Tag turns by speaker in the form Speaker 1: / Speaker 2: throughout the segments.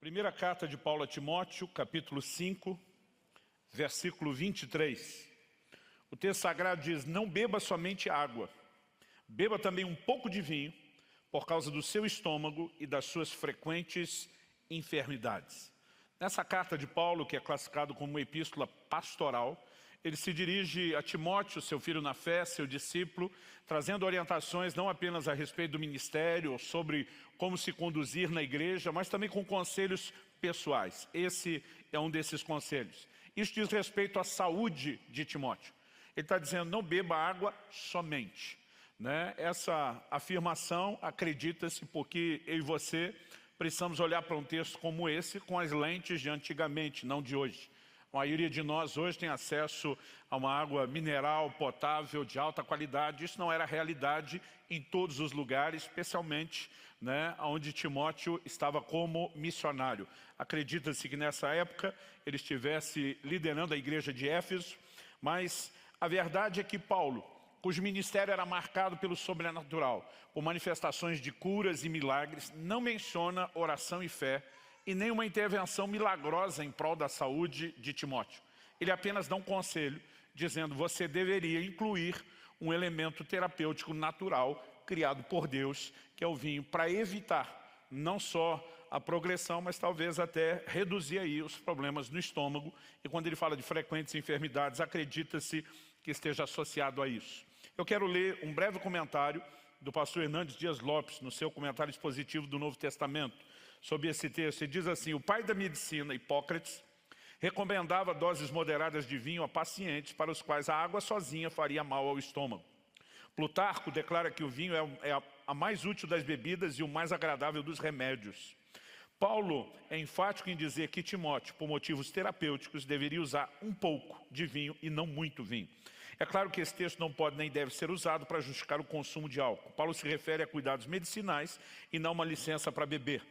Speaker 1: Primeira carta de Paulo a Timóteo, capítulo 5, versículo 23. O texto sagrado diz: não beba somente água, beba também um pouco de vinho, por causa do seu estômago e das suas frequentes enfermidades. Nessa carta de Paulo, que é classificado como uma epístola pastoral, ele se dirige a Timóteo, seu filho na fé, seu discípulo, trazendo orientações não apenas a respeito do ministério, sobre como se conduzir na igreja, mas também com conselhos pessoais. Esse é um desses conselhos. Isso diz respeito à saúde de Timóteo. Ele está dizendo: não beba água somente. Essa afirmação, acredita-se, porque eu e você precisamos olhar para um texto como esse com as lentes de antigamente, não de hoje. A maioria de nós hoje tem acesso a uma água mineral, potável, de alta qualidade. Isso não era realidade em todos os lugares, especialmente onde Timóteo estava como missionário. Acredita-se que nessa época ele estivesse liderando a igreja de Éfeso, mas a verdade é que Paulo, cujo ministério era marcado pelo sobrenatural, por manifestações de curas e milagres, não menciona oração e fé, e nenhuma intervenção milagrosa em prol da saúde de Timóteo. Ele apenas dá um conselho, dizendo: você deveria incluir um elemento terapêutico natural, criado por Deus, que é o vinho, para evitar não só a progressão, mas talvez até reduzir aí os problemas no estômago. E quando ele fala de frequentes enfermidades, acredita-se que esteja associado a isso. Eu quero ler um breve comentário do pastor Hernandes Dias Lopes, no seu comentário expositivo do Novo Testamento, sobre esse texto. Ele diz assim: o pai da medicina, Hipócrates, recomendava doses moderadas de vinho a pacientes para os quais a água sozinha faria mal ao estômago. Plutarco declara que o vinho é a mais útil das bebidas e o mais agradável dos remédios. Paulo é enfático em dizer que Timóteo, por motivos terapêuticos, deveria usar um pouco de vinho e não muito vinho. É claro que esse texto não pode nem deve ser usado para justificar o consumo de álcool. Paulo se refere a cuidados medicinais e não uma licença para beber.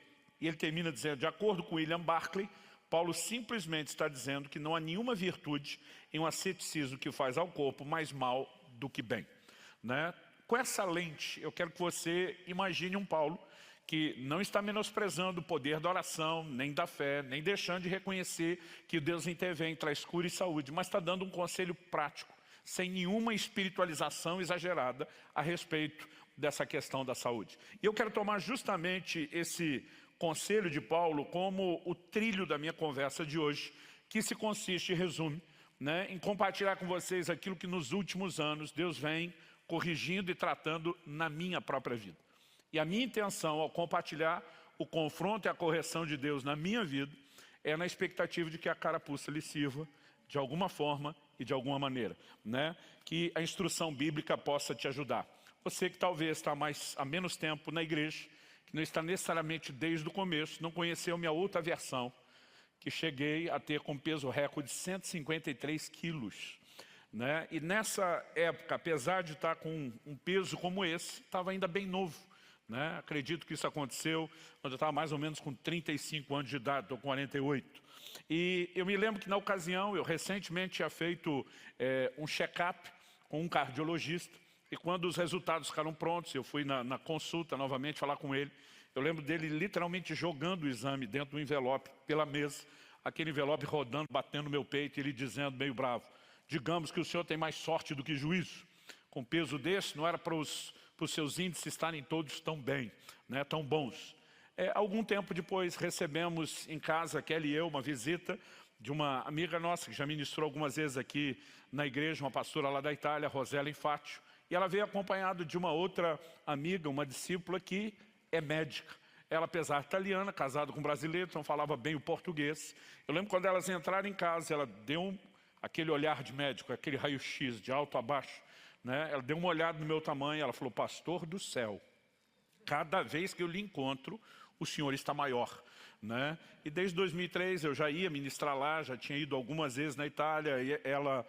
Speaker 1: E ele termina dizendo: de acordo com William Barclay, Paulo simplesmente está dizendo que não há nenhuma virtude em um asceticismo que faz ao corpo mais mal do que bem. Com essa lente, eu quero que você imagine um Paulo que não está menosprezando o poder da oração, nem da fé, nem deixando de reconhecer que Deus intervém, traz cura e saúde, mas está dando um conselho prático, sem nenhuma espiritualização exagerada a respeito dessa questão da saúde. E eu quero tomar justamente esse conselho de Paulo como o trilho da minha conversa de hoje, que se consiste e resume em compartilhar com vocês aquilo que nos últimos anos Deus vem corrigindo e tratando na minha própria vida. E a minha intenção ao compartilhar o confronto e a correção de Deus na minha vida é na expectativa de que a carapuça lhe sirva de alguma forma e de alguma maneira, que a instrução bíblica possa te ajudar. Você que talvez está há menos tempo na igreja, que não está necessariamente desde o começo, não conheceu minha outra versão, que cheguei a ter com peso recorde de 153 quilos. E nessa época, apesar de estar com um peso como esse, estava ainda bem novo. Acredito que isso aconteceu quando eu estava mais ou menos com 35 anos de idade, estou com 48. E eu me lembro que na ocasião, eu recentemente tinha feito um check-up com um cardiologista, e quando os resultados ficaram prontos, eu fui na consulta novamente falar com ele. Eu lembro dele literalmente jogando o exame dentro do envelope pela mesa, aquele envelope rodando, batendo no meu peito, e ele dizendo meio bravo: digamos que o senhor tem mais sorte do que juízo. Com peso desse, não era para os seus índices estarem todos tão bem, tão bons. Algum tempo depois recebemos em casa, Kelly e eu, uma visita de uma amiga nossa que já ministrou algumas vezes aqui na igreja, uma pastora lá da Itália, Rosela Infátio. E ela veio acompanhada de uma outra amiga, uma discípula que é médica. Ela, apesar de italiana, casada com um brasileiro, não falava bem o português. Eu lembro quando elas entraram em casa, ela deu aquele olhar de médico, aquele raio-x de alto a baixo. Ela deu uma olhada no meu tamanho, ela falou: pastor do céu, cada vez que eu lhe encontro, o senhor está maior. E desde 2003 eu já ia ministrar lá, já tinha ido algumas vezes na Itália, e ela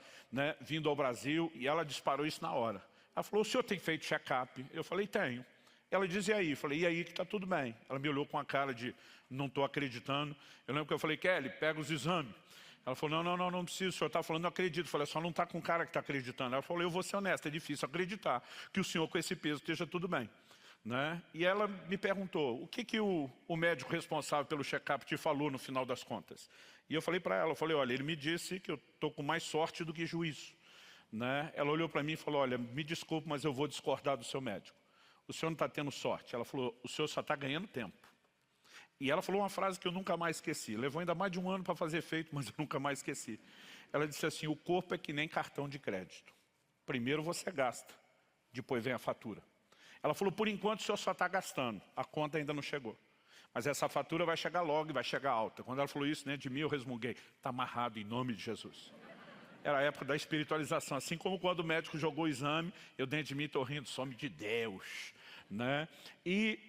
Speaker 1: vindo ao Brasil, e ela disparou isso na hora. Ela falou: o senhor tem feito check-up? Eu falei: tenho. Ela dizia: e aí? Eu falei: e aí que está tudo bem. Ela me olhou com a cara de não estou acreditando. Eu lembro que eu falei: Kelly, pega os exames. Ela falou: não precisa, o senhor está falando, não acredito. Eu falei: só não está com o cara que está acreditando. Ela falou: eu vou ser honesto, é difícil acreditar que o senhor com esse peso esteja tudo bem. né? E ela me perguntou, o que o médico responsável pelo check-up te falou no final das contas? E eu falei para ela, olha, ele me disse que eu estou com mais sorte do que juízo, né? Ela olhou para mim e falou, olha, me desculpe, mas eu vou discordar do seu médico. O senhor não está tendo sorte. Ela falou, o senhor só está ganhando tempo. E ela falou uma frase que eu nunca mais esqueci. Levou ainda mais de 1 ano para fazer efeito, mas eu nunca mais esqueci. Ela disse assim, o corpo é que nem cartão de crédito. Primeiro você gasta, depois vem a fatura. Ela falou, por enquanto o senhor só está gastando, a conta ainda não chegou. Mas essa fatura vai chegar logo e vai chegar alta. Quando ela falou isso dentro de mim, eu resmunguei. Está amarrado em nome de Jesus. Era a época da espiritualização. Assim como quando o médico jogou o exame, eu dentro de mim estou rindo, some de Deus, né? E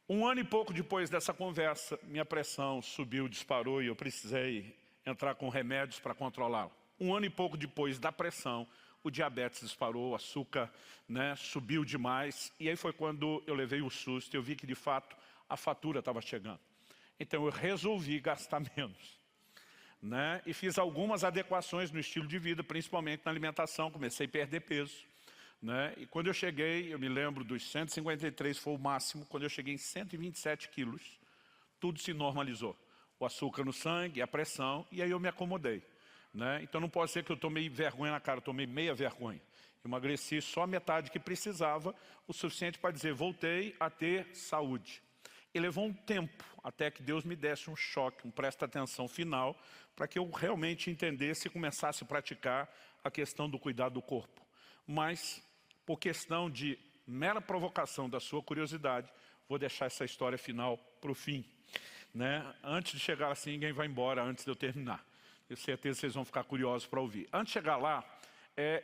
Speaker 1: 1 ano e pouco depois dessa conversa, minha pressão subiu, disparou e eu precisei entrar com remédios para controlá-la. 1 ano e pouco depois da pressão, o diabetes disparou, o açúcar, né, subiu demais. E aí foi quando eu levei o susto e eu vi que de fato a fatura estava chegando. Então eu resolvi gastar menos, né? E fiz algumas adequações no estilo de vida, principalmente na alimentação. Comecei a perder peso, né? E quando eu cheguei, eu me lembro dos 153 foi o máximo. Quando eu cheguei em 127 quilos, tudo se normalizou. O açúcar no sangue, a pressão, e aí eu me acomodei, né? Então não pode ser que eu tomei vergonha na cara, eu tomei meia vergonha. Eu emagreci só a metade que precisava, o suficiente para dizer, voltei a ter saúde. E levou um tempo até que Deus me desse um choque, um presta atenção final, para que eu realmente entendesse e começasse a praticar a questão do cuidado do corpo. Mas, por questão de mera provocação da sua curiosidade, vou deixar essa história final para o fim, né? Antes de chegar assim, ninguém vai embora antes de eu terminar. Tenho certeza que vocês vão ficar curiosos para ouvir. Antes de chegar lá,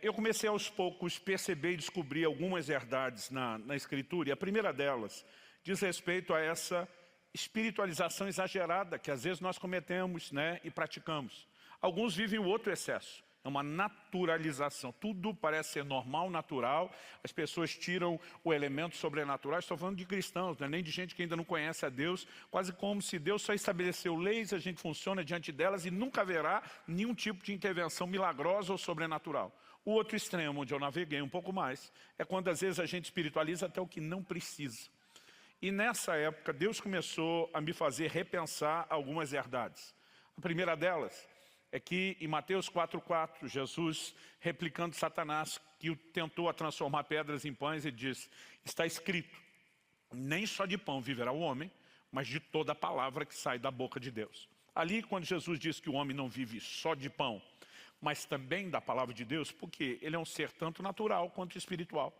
Speaker 1: eu comecei aos poucos perceber e descobrir algumas verdades na Escritura. E a primeira delas diz respeito a essa espiritualização exagerada que às vezes nós cometemos, né, e praticamos. Alguns vivem o outro excesso. É uma naturalização. Tudo parece ser normal, natural. As pessoas tiram o elemento sobrenatural. Estou falando de cristãos, né? Nem de gente que ainda não conhece a Deus. Quase como se Deus só estabeleceu leis, a gente funciona diante delas e nunca haverá nenhum tipo de intervenção milagrosa ou sobrenatural. O outro extremo, onde eu naveguei um pouco mais, é quando às vezes a gente espiritualiza até o que não precisa. E nessa época, Deus começou a me fazer repensar algumas verdades. A primeira delas é que em Mateus 4,4, Jesus, replicando Satanás, que tentou a transformar pedras em pães, ele diz, está escrito, nem só de pão viverá o homem, mas de toda a palavra que sai da boca de Deus. Ali, quando Jesus diz que o homem não vive só de pão, mas também da palavra de Deus, porque ele é um ser tanto natural quanto espiritual.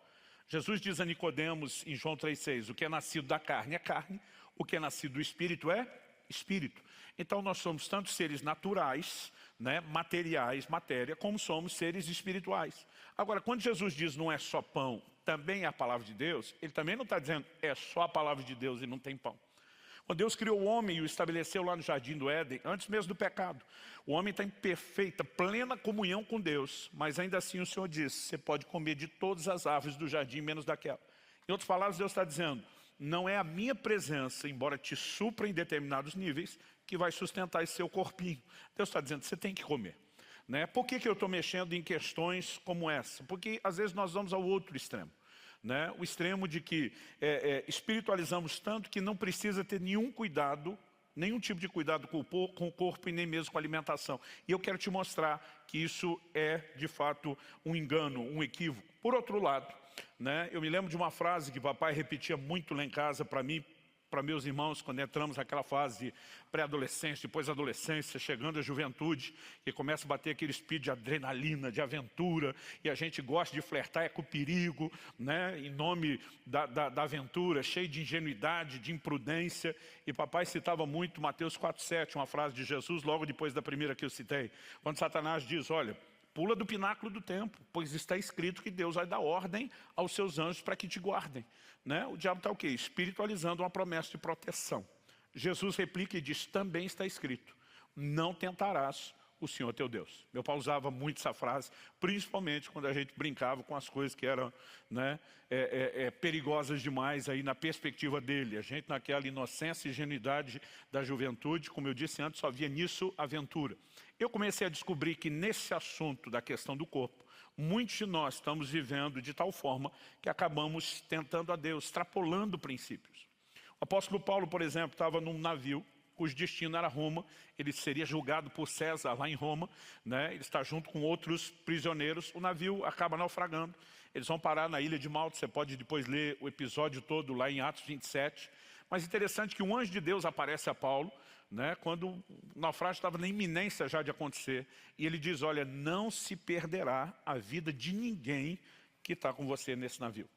Speaker 1: Jesus diz a Nicodemos em João 3,6, o que é nascido da carne é carne, o que é nascido do espírito é espírito. Então nós somos tanto seres naturais, né, materiais, matéria, como somos seres espirituais. Agora, quando Jesus diz não é só pão, também é a palavra de Deus, ele também não está dizendo é só a palavra de Deus e não tem pão. Quando Deus criou o homem e o estabeleceu lá no Jardim do Éden, antes mesmo do pecado, o homem está em perfeita, plena comunhão com Deus, mas ainda assim o Senhor diz, você pode comer de todas as árvores do jardim, menos daquela. Em outras palavras, Deus está dizendo, não é a minha presença, embora te supra em determinados níveis, que vai sustentar esse seu corpinho. Deus está dizendo, você tem que comer. Né? Por que eu estou mexendo em questões como essa? Porque às vezes nós vamos ao outro extremo. Né? O extremo de que espiritualizamos tanto que não precisa ter nenhum cuidado, nenhum tipo de cuidado com o corpo e nem mesmo com a alimentação. E eu quero te mostrar que isso é de fato um engano, um equívoco. Por outro lado, né, eu me lembro de uma frase que papai repetia muito lá em casa para mim, para meus irmãos, quando entramos naquela fase de pré-adolescência, depois adolescência, chegando à juventude, e começa a bater aquele speed de adrenalina, de aventura, e a gente gosta de flertar com o perigo, né, em nome da aventura, cheio de ingenuidade, de imprudência. E papai citava muito Mateus 4,7, uma frase de Jesus, logo depois da primeira que eu citei, quando Satanás diz, olha, pula do pináculo do templo, pois está escrito que Deus vai dar ordem aos seus anjos para que te guardem. Né? O diabo está o quê? Espiritualizando uma promessa de proteção. Jesus replica e diz, também está escrito, não tentarás o Senhor teu Deus. Meu pai usava muito essa frase, principalmente quando a gente brincava com as coisas que eram, né, perigosas demais aí na perspectiva dele. A gente naquela inocência e ingenuidade da juventude, como eu disse antes, só via nisso aventura. Eu comecei a descobrir que nesse assunto da questão do corpo, muitos de nós estamos vivendo de tal forma que acabamos tentando a Deus, extrapolando princípios. O apóstolo Paulo, por exemplo, estava num navio cujo destino era Roma. Ele seria julgado por César lá em Roma, né? Ele está junto com outros prisioneiros. O navio acaba naufragando. Eles vão parar na ilha de Malta. Você pode depois ler o episódio todo lá em Atos 27. Mas interessante que um anjo de Deus aparece a Paulo, né, quando o naufrágio estava na iminência já de acontecer. E ele diz, olha, não se perderá a vida de ninguém que está com você nesse navio.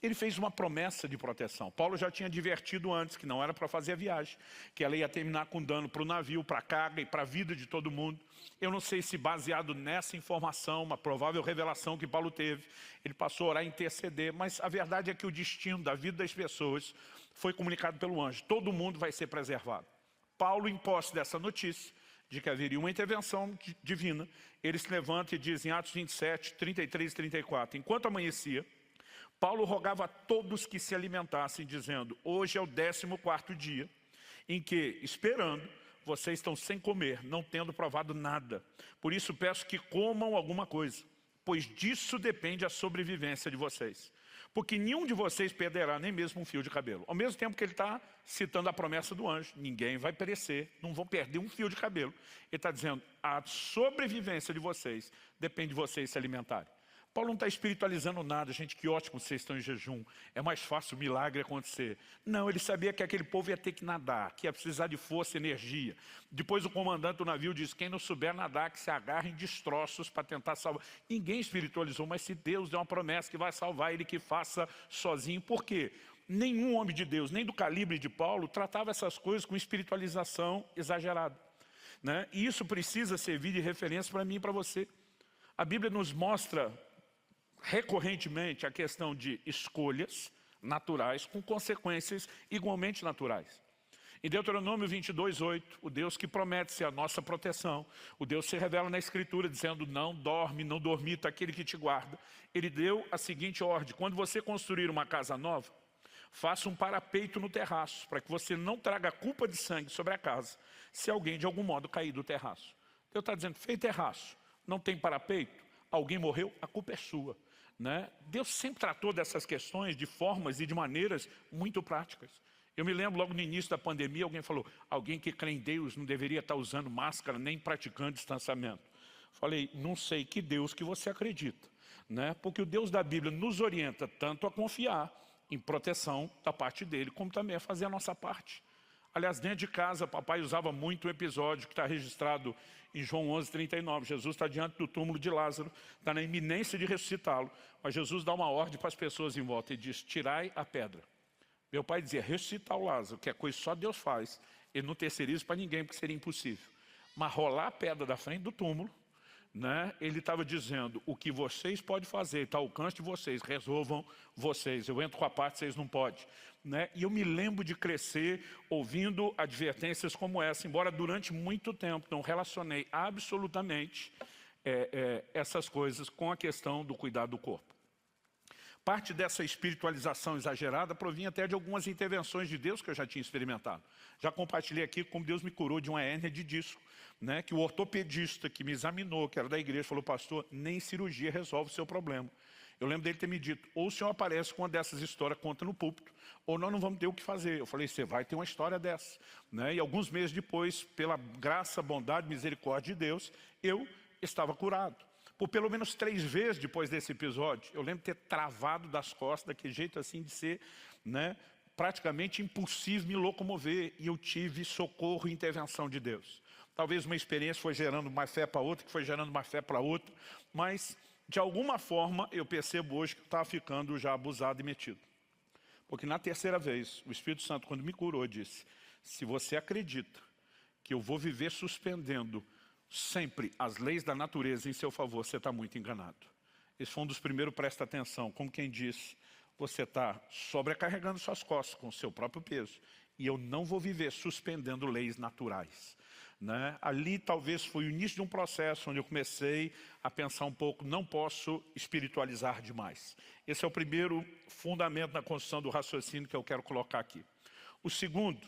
Speaker 1: Ele fez uma promessa de proteção. Paulo já tinha advertido antes que não era para fazer a viagem, que ela ia terminar com dano para o navio, para a carga e para a vida de todo mundo. Eu não sei se baseado nessa informação, uma provável revelação que Paulo teve, ele passou a orar e interceder, mas a verdade é que o destino da vida das pessoas foi comunicado pelo anjo. Todo mundo vai ser preservado. Paulo, em posse dessa notícia, de que haveria uma intervenção divina, ele se levanta e diz em Atos 27, 33 e 34, enquanto amanhecia, Paulo rogava a todos que se alimentassem, dizendo, hoje é o 14º dia em que, esperando, vocês estão sem comer, não tendo provado nada. Por isso peço que comam alguma coisa, pois disso depende a sobrevivência de vocês. Porque nenhum de vocês perderá nem mesmo um fio de cabelo. Ao mesmo tempo que ele está citando a promessa do anjo, ninguém vai perecer, não vão perder um fio de cabelo. Ele está dizendo, a sobrevivência de vocês depende de vocês se alimentarem. Paulo não está espiritualizando nada, gente, que ótimo vocês estão em jejum, é mais fácil o milagre acontecer. Não, ele sabia que aquele povo ia ter que nadar, que ia precisar de força e energia. Depois o comandante do navio disse, quem não souber nadar, que se agarre em destroços para tentar salvar. Ninguém espiritualizou, mas se Deus deu uma promessa que vai salvar, ele que faça sozinho. Por quê? Nenhum homem de Deus, nem do calibre de Paulo, tratava essas coisas com espiritualização exagerada, né? E isso precisa servir de referência para mim e para você. A Bíblia nos mostra recorrentemente a questão de escolhas naturais com consequências igualmente naturais. Em Deuteronômio 22, 8, o Deus que promete ser a nossa proteção, o Deus se revela na Escritura dizendo não dorme, não dormita aquele que te guarda. Ele deu a seguinte ordem, quando você construir uma casa nova, faça um parapeito no terraço, para que você não traga culpa de sangue sobre a casa, se alguém de algum modo cair do terraço. Deus está dizendo, fez terraço, não tem parapeito, alguém morreu, a culpa é sua. Né? Deus sempre tratou dessas questões de formas e de maneiras muito práticas. Eu me lembro logo no início da pandemia, alguém falou, alguém que crê em Deus não deveria estar usando máscara nem praticando distanciamento. Falei, não sei que Deus que você acredita, né? Porque o Deus da Bíblia nos orienta tanto a confiar em proteção da parte dele, como também a fazer a nossa parte. Aliás, dentro de casa, papai usava muito um episódio que está registrado em João 11:39. Jesus está diante do túmulo de Lázaro, está na iminência de ressuscitá-lo, mas Jesus dá uma ordem para as pessoas em volta e diz, tirai a pedra. Meu pai dizia, ressuscitar o Lázaro, que é coisa que só Deus faz, ele não terceiriza para ninguém, porque seria impossível. Mas rolar a pedra da frente do túmulo, né, ele estava dizendo, o que vocês podem fazer, está ao alcance de vocês, resolvam vocês, eu entro com a parte, vocês não podem. Né? E eu me lembro de crescer ouvindo advertências como essa, embora durante muito tempo não relacionei absolutamente essas coisas com a questão do cuidado do corpo. Parte dessa espiritualização exagerada provinha até de algumas intervenções de Deus que eu já tinha experimentado. Já compartilhei aqui como Deus me curou de uma hérnia de disco, né, que o ortopedista que me examinou, que era da igreja, falou, pastor, nem cirurgia resolve o seu problema. Eu lembro dele ter me dito, ou o senhor aparece com uma dessas histórias, conta no púlpito, ou nós não vamos ter o que fazer. Eu falei, você vai ter uma história dessa. Né? E alguns meses depois, pela graça, bondade, misericórdia de Deus, eu estava curado. Por pelo menos 3 vezes depois desse episódio, eu lembro de ter travado das costas, daquele jeito assim de ser, né, praticamente impossível me locomover, e eu tive socorro e intervenção de Deus. Talvez uma experiência foi gerando mais fé para outra, que foi gerando mais fé para outra, mas de alguma forma eu percebo hoje que eu estava ficando já abusado e metido. Porque na 3ª vez, o Espírito Santo, quando me curou, disse, se você acredita que eu vou viver suspendendo sempre as leis da natureza em seu favor, você está muito enganado. Esse foi um dos primeiros, presta atenção, como quem disse, você está sobrecarregando suas costas com o seu próprio peso, e eu não vou viver suspendendo leis naturais. Né? Ali talvez foi o início de um processo onde eu comecei a pensar um pouco, não posso espiritualizar demais. Esse é o primeiro fundamento na construção do raciocínio que eu quero colocar aqui. O segundo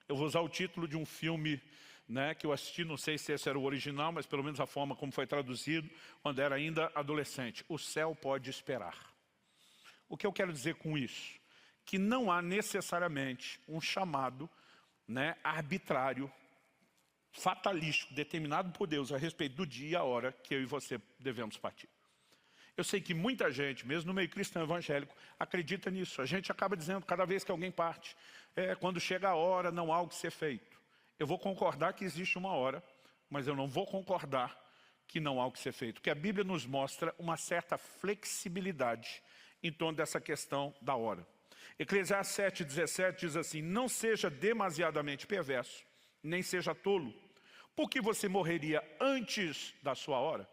Speaker 1: Eu vou usar o título de um filme, né, que eu assisti, não sei se esse era o original, mas pelo menos a forma como foi traduzido, quando era ainda adolescente. O céu pode esperar. O que eu quero dizer com isso? Que não há necessariamente um chamado, né, arbitrário, fatalístico, determinado por Deus a respeito do dia e a hora que eu e você devemos partir. Eu sei que muita gente, mesmo no meio cristão evangélico, acredita nisso. A gente acaba dizendo cada vez que alguém parte, quando chega a hora não há o que ser feito. Eu vou concordar que existe uma hora, mas eu não vou concordar que não há o que ser feito. Porque a Bíblia nos mostra uma certa flexibilidade em torno dessa questão da hora. Eclesiastes 7,17 diz assim: não seja demasiadamente perverso, nem seja tolo, porque você morreria antes da sua hora.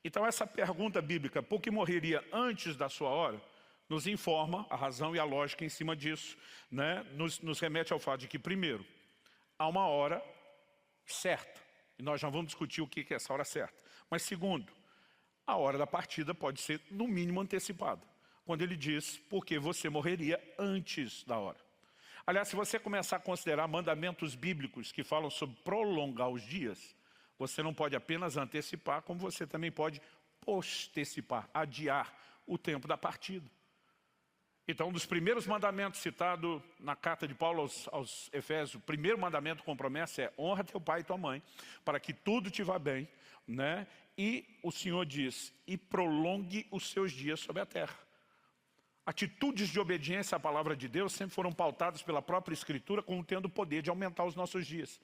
Speaker 1: Então essa pergunta bíblica, por que morreria antes da sua hora, nos informa a razão e a lógica em cima disso, né? Nos remete ao fato de que, primeiro, há uma hora certa, e nós já vamos discutir o que é essa hora certa. Mas segundo, a hora da partida pode ser no mínimo antecipada, quando ele diz, porque você morreria antes da hora. Aliás, se você começar a considerar mandamentos bíblicos que falam sobre prolongar os dias, você não pode apenas antecipar, como você também pode postecipar, adiar o tempo da partida. Então, um dos primeiros mandamentos citado na carta de Paulo aos Efésios, o primeiro mandamento com promessa é: honra teu pai e tua mãe, para que tudo te vá bem, né? E o Senhor diz, e prolongue os seus dias sobre a terra. Atitudes de obediência à palavra de Deus sempre foram pautadas pela própria Escritura como tendo o poder de aumentar os nossos dias.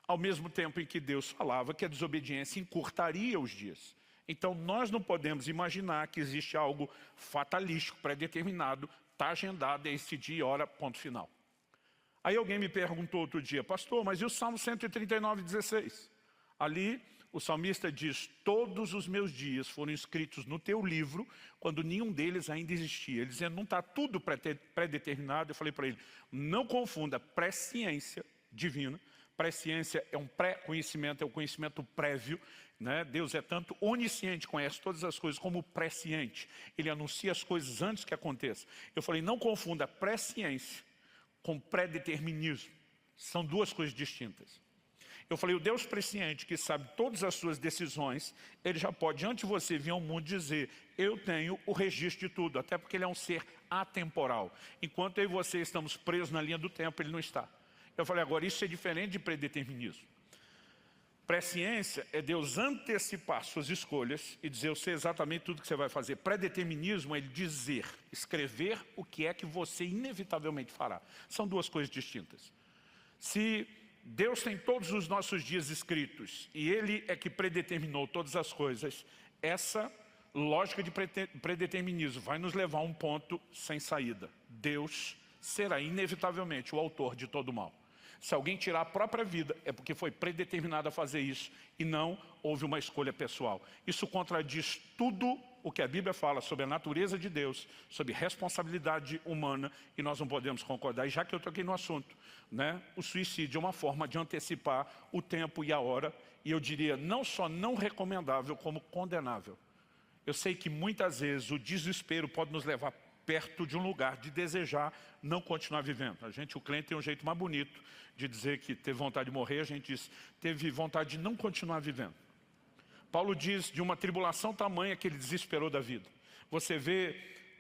Speaker 1: Ao mesmo tempo em que Deus falava que a desobediência encurtaria os dias. Então nós não podemos imaginar que existe algo fatalístico, pré-determinado, está agendado, é esse dia e hora, ponto final. Aí alguém me perguntou outro dia: pastor, mas e o Salmo 139:16? Ali o salmista diz: todos os meus dias foram escritos no teu livro, quando nenhum deles ainda existia. Ele dizendo, não está tudo pré-determinado. Eu falei para ele, não confunda presciência divina. Presciência é um pré-conhecimento, é um conhecimento prévio, né? Deus é tanto onisciente, conhece todas as coisas, como presciente. Ele anuncia as coisas antes que aconteçam. Eu falei, não confunda presciência com pré-determinismo. São duas coisas distintas. Eu falei, o Deus presciente, que sabe todas as suas decisões, ele já pode, antes de você vir ao mundo, dizer, eu tenho o registro de tudo, até porque ele é um ser atemporal. Enquanto eu e você estamos presos na linha do tempo, ele não está. Eu falei, agora isso é diferente de predeterminismo. Presciência é Deus antecipar suas escolhas e dizer, eu sei exatamente tudo que você vai fazer. Predeterminismo é ele dizer, escrever o que é que você inevitavelmente fará. São duas coisas distintas. Se Deus tem todos os nossos dias escritos e Ele é que predeterminou todas as coisas, essa lógica de predeterminismo vai nos levar a um ponto sem saída. Deus será inevitavelmente o autor de todo o mal. Se alguém tirar a própria vida, é porque foi predeterminado a fazer isso e não houve uma escolha pessoal. Isso contradiz tudo o que a Bíblia fala sobre a natureza de Deus, sobre responsabilidade humana, e nós não podemos concordar. E já que eu toquei no assunto, né, o suicídio é uma forma de antecipar o tempo e a hora, e eu diria não só não recomendável, como condenável. Eu sei que muitas vezes o desespero pode nos levar perto de um lugar de desejar não continuar vivendo. O crente tem um jeito mais bonito de dizer que teve vontade de morrer, a gente diz, teve vontade de não continuar vivendo. Paulo diz de uma tribulação tamanha que ele desesperou da vida. Você vê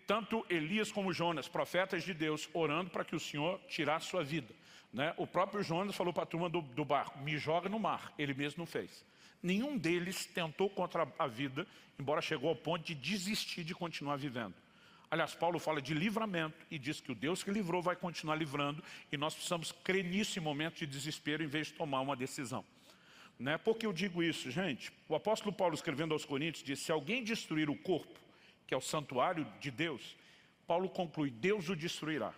Speaker 1: tanto Elias como Jonas, profetas de Deus, orando para que o Senhor tirasse sua vida, né? O próprio Jonas falou para a turma do barco, me joga no mar, ele mesmo não fez. Nenhum deles tentou contra a vida, embora chegou ao ponto de desistir de continuar vivendo. Aliás, Paulo fala de livramento e diz que o Deus que livrou vai continuar livrando e nós precisamos crer nisso em momento de desespero em vez de tomar uma decisão. Né? Por que eu digo isso, gente? O apóstolo Paulo, escrevendo aos Coríntios, diz, se alguém destruir o corpo, que é o santuário de Deus, Paulo conclui, Deus o destruirá.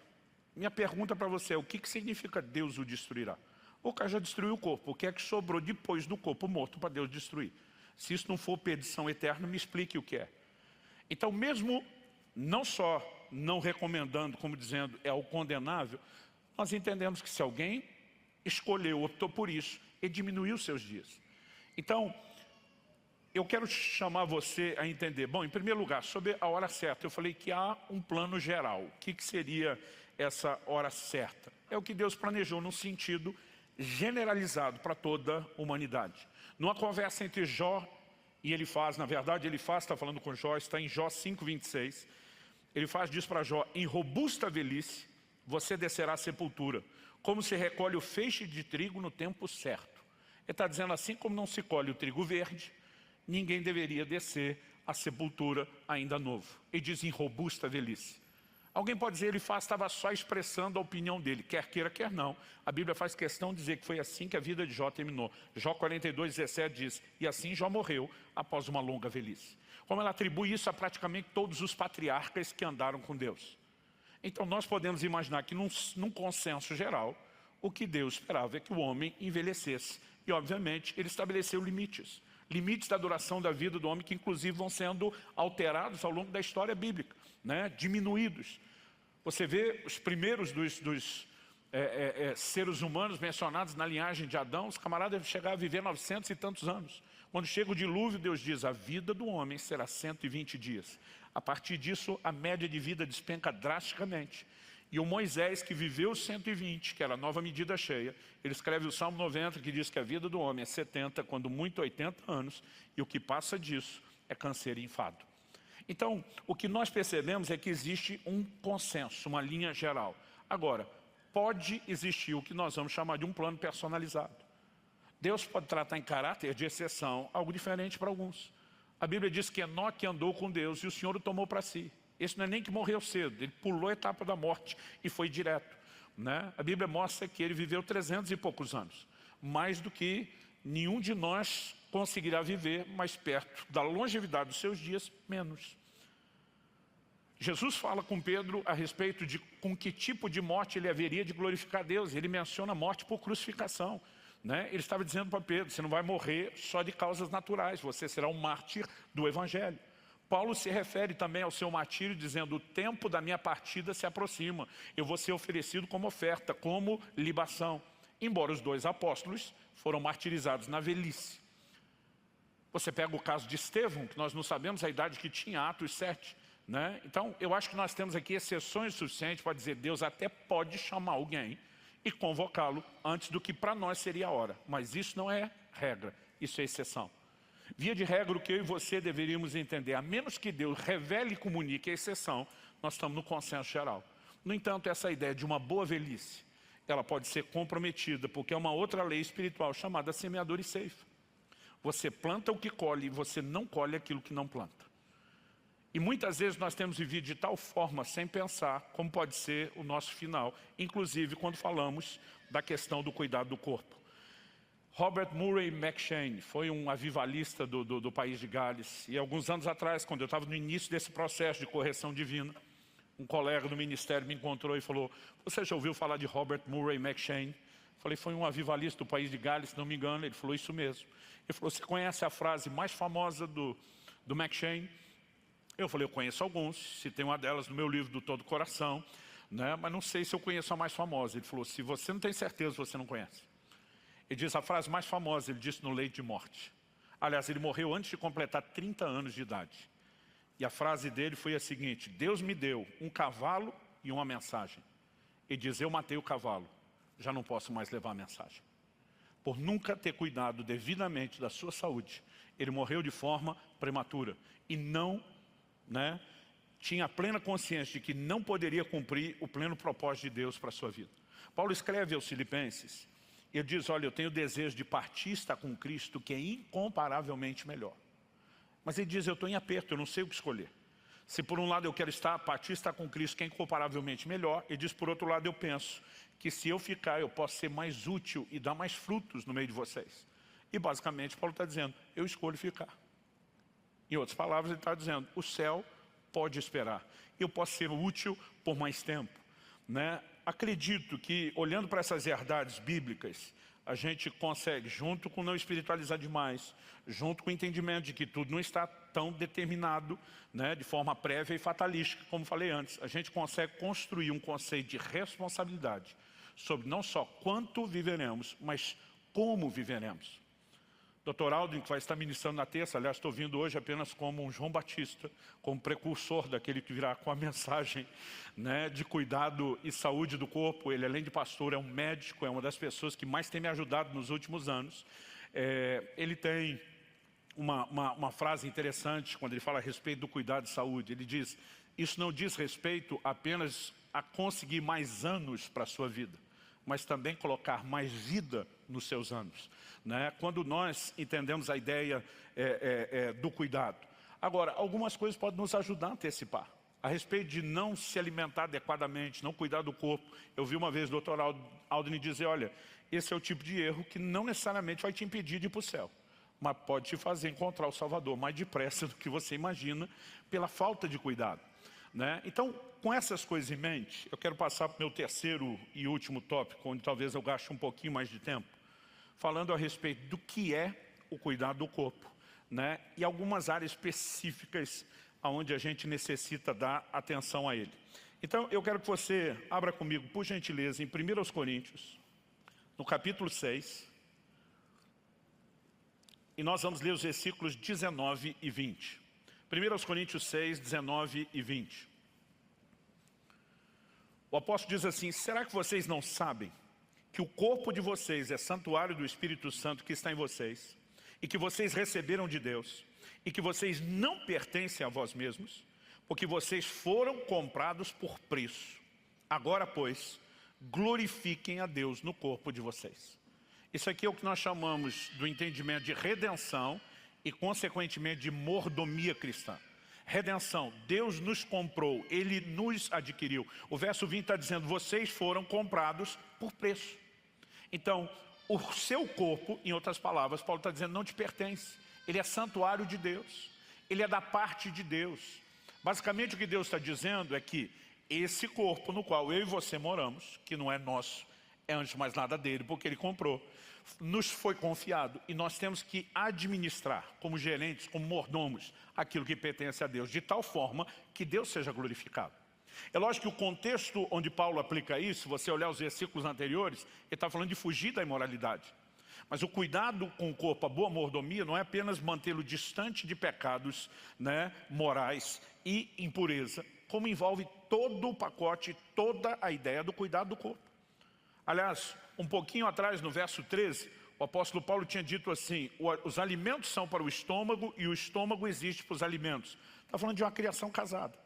Speaker 1: Minha pergunta para você é, o que significa Deus o destruirá? O cara já destruiu o corpo, o que é que sobrou depois do corpo morto para Deus destruir? Se isso não for perdição eterna, me explique o que é. Então, mesmo não só não recomendando, como dizendo, é o condenável, nós entendemos que se alguém escolheu, optou por isso, ele diminuiu seus dias. Então, eu quero chamar você a entender, bom, em primeiro lugar, sobre a hora certa, eu falei que há um plano geral. O que seria essa hora certa? É o que Deus planejou no sentido generalizado para toda a humanidade. Numa conversa entre Jó e Elifaz, na verdade Elifaz está falando com Jó, está em Jó 5:26, Elifaz diz para Jó: em robusta velhice você descerá à sepultura, como se recolhe o feixe de trigo no tempo certo. Ele está dizendo, assim como não se colhe o trigo verde, ninguém deveria descer à sepultura ainda novo. Ele diz em robusta velhice. Alguém pode dizer, Elifaz estava só expressando a opinião dele, quer queira, quer não. A Bíblia faz questão de dizer que foi assim que a vida de Jó terminou. Jó 42:17 diz, e assim Jó morreu após uma longa velhice. Como ela atribui isso a praticamente todos os patriarcas que andaram com Deus. Então nós podemos imaginar que num consenso geral, o que Deus esperava é que o homem envelhecesse. E obviamente ele estabeleceu limites. Limites da duração da vida do homem que inclusive vão sendo alterados ao longo da história bíblica, né? Diminuídos. Você vê os primeiros dos seres humanos mencionados na linhagem de Adão, os camaradas chegaram a viver 900 e tantos anos. Quando chega o dilúvio, Deus diz, a vida do homem será 120 dias. A partir disso, a média de vida despenca drasticamente. E o Moisés, que viveu 120, que era a nova medida cheia, ele escreve o Salmo 90, que diz que a vida do homem é 70, quando muito 80 anos, e o que passa disso é câncer e enfado. Então, o que nós percebemos é que existe um consenso, uma linha geral. Agora, pode existir o que nós vamos chamar de um plano personalizado. Deus pode tratar em caráter de exceção algo diferente para alguns. A Bíblia diz que Enoque andou com Deus e o Senhor o tomou para si. Esse não é nem que morreu cedo, ele pulou a etapa da morte e foi direto, né? A Bíblia mostra que ele viveu 300 e poucos anos. Mais do que nenhum de nós conseguirá viver mais perto da longevidade dos seus dias, menos. Jesus fala com Pedro a respeito de com que tipo de morte ele haveria de glorificar Deus. Ele menciona a morte por crucificação, né? Ele estava dizendo para Pedro, você não vai morrer só de causas naturais, você será um mártir do Evangelho. Paulo se refere também ao seu martírio, dizendo, o tempo da minha partida se aproxima, eu vou ser oferecido como oferta, como libação. Embora os dois apóstolos foram martirizados na velhice. Você pega o caso de Estevão, que nós não sabemos a idade que tinha, Atos 7, né? Então, eu acho que nós temos aqui exceções suficientes para dizer, Deus até pode chamar alguém e convocá-lo antes do que para nós seria a hora. Mas isso não é regra, isso é exceção. Via de regra, o que eu e você deveríamos entender, a menos que Deus revele e comunique a exceção, nós estamos no consenso geral. No entanto, essa ideia de uma boa velhice, ela pode ser comprometida, porque é uma outra lei espiritual chamada semeadura e ceifa. Você planta o que colhe e você não colhe aquilo que não planta. E muitas vezes nós temos vivido de tal forma, sem pensar, como pode ser o nosso final, inclusive quando falamos da questão do cuidado do corpo. Robert Murray McCheyne foi um avivalista do país de Gales. E alguns anos atrás, quando eu estava no início desse processo de correção divina, um colega do ministério me encontrou e falou, você já ouviu falar de Robert Murray McCheyne? Falei, foi um avivalista do país de Gales, se não me engano. Ele falou, isso mesmo. Ele falou, você conhece a frase mais famosa do McCheyne? Eu falei, eu conheço alguns, citei uma delas no meu livro do Todo Coração, né? Mas não sei se eu conheço a mais famosa. Ele falou, se você não tem certeza, você não conhece. Ele diz a frase mais famosa, ele disse no leito de morte. Aliás, ele morreu antes de completar 30 anos de idade. E a frase dele foi a seguinte, Deus me deu um cavalo e uma mensagem. Ele diz, eu matei o cavalo, já não posso mais levar a mensagem. Por nunca ter cuidado devidamente da sua saúde, ele morreu de forma prematura. E não, tinha plena consciência de que não poderia cumprir o pleno propósito de Deus para a sua vida. Paulo escreve aos Filipenses, ele diz, olha, eu tenho o desejo de partir e estar com Cristo, que é incomparavelmente melhor. Mas ele diz, eu estou em aperto, eu não sei o que escolher. Se por um lado eu quero partir e estar com Cristo, que é incomparavelmente melhor, ele diz, por outro lado eu penso que se eu ficar, eu posso ser mais útil e dar mais frutos no meio de vocês. E basicamente Paulo está dizendo, eu escolho ficar. Em outras palavras, ele está dizendo, o céu pode esperar. Eu posso ser útil por mais tempo, né? Acredito que, olhando para essas verdades bíblicas, a gente consegue, junto com não espiritualizar demais, junto com o entendimento de que tudo não está tão determinado, né, de forma prévia e fatalística, como falei antes, a gente consegue construir um conceito de responsabilidade sobre não só quanto viveremos, mas como viveremos. Dr. Aldrin, que vai estar ministrando na terça, aliás, estou vindo hoje apenas como um João Batista, como precursor daquele que virá com a mensagem, né, de cuidado e saúde do corpo. Ele, além de pastor, é um médico, é uma das pessoas que mais tem me ajudado nos últimos anos. Ele tem uma frase interessante quando ele fala a respeito do cuidado de saúde. Ele diz: isso não diz respeito apenas a conseguir mais anos para a sua vida, mas também colocar mais vida nos seus anos, né? Quando nós entendemos a ideia do cuidado. Agora, algumas coisas podem nos ajudar a antecipar. A respeito de não se alimentar adequadamente, não cuidar do corpo. Eu vi uma vez o Dr. Aldrin dizer: olha, esse é o tipo de erro que não necessariamente vai te impedir de ir para o céu, mas pode te fazer encontrar o Salvador mais depressa do que você imagina, pela falta de cuidado, né? Então, com essas coisas em mente, eu quero passar para o meu terceiro e último tópico, onde talvez eu gaste um pouquinho mais de tempo, falando a respeito do que é o cuidado do corpo, né? E algumas áreas específicas onde a gente necessita dar atenção a ele. Então, eu quero que você abra comigo, por gentileza, em 1 Coríntios, no capítulo 6, e nós vamos ler os versículos 19 e 20. 1 Coríntios 6, 19 e 20. O apóstolo diz assim: será que vocês não sabem que o corpo de vocês é santuário do Espírito Santo que está em vocês, e que vocês receberam de Deus, e que vocês não pertencem a vós mesmos, porque vocês foram comprados por preço? Agora, pois, glorifiquem a Deus no corpo de vocês. Isso aqui é o que nós chamamos do entendimento de redenção e, consequentemente, de mordomia cristã. Redenção: Deus nos comprou, Ele nos adquiriu. O verso 20 está dizendo: vocês foram comprados por preço. Então, o seu corpo, em outras palavras, Paulo está dizendo, não te pertence. Ele é santuário de Deus, ele é da parte de Deus. Basicamente o que Deus está dizendo é que esse corpo no qual eu e você moramos, que não é nosso, é antes de mais nada dele, porque ele comprou, nos foi confiado, e nós temos que administrar, como gerentes, como mordomos, aquilo que pertence a Deus, de tal forma que Deus seja glorificado. É lógico que o contexto onde Paulo aplica isso, se você olhar os versículos anteriores, ele está falando de fugir da imoralidade. Mas o cuidado com o corpo, a boa mordomia, não é apenas mantê-lo distante de pecados, né, morais e impureza, como envolve todo o pacote, toda a ideia do cuidado do corpo. Aliás, um pouquinho atrás, no verso 13, o apóstolo Paulo tinha dito assim: os alimentos são para o estômago e o estômago existe para os alimentos. Está falando de uma criação casada.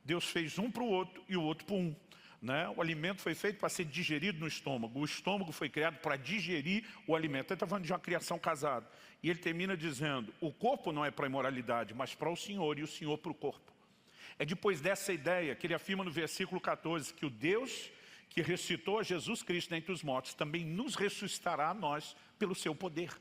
Speaker 1: Deus fez um para o outro e o outro para um, né? O alimento foi feito para ser digerido no estômago. O estômago foi criado para digerir o alimento. Ele está falando de uma criação casada. E ele termina dizendo: o corpo não é para a imoralidade, mas para o Senhor, e o Senhor para o corpo. É depois dessa ideia que ele afirma no versículo 14 que o Deus que ressuscitou a Jesus Cristo dentre os mortos também nos ressuscitará a nós pelo seu poder.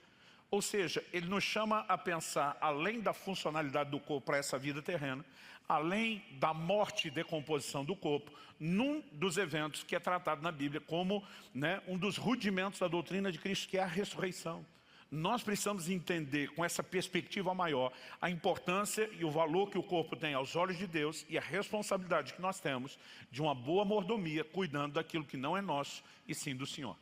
Speaker 1: Ou seja, ele nos chama a pensar além da funcionalidade do corpo para essa vida terrena, além da morte e decomposição do corpo, num dos eventos que é tratado na Bíblia como, né, um dos rudimentos da doutrina de Cristo, que é a ressurreição. Nós precisamos entender com essa perspectiva maior a importância e o valor que o corpo tem aos olhos de Deus e a responsabilidade que nós temos de uma boa mordomia, cuidando daquilo que não é nosso e sim do Senhor.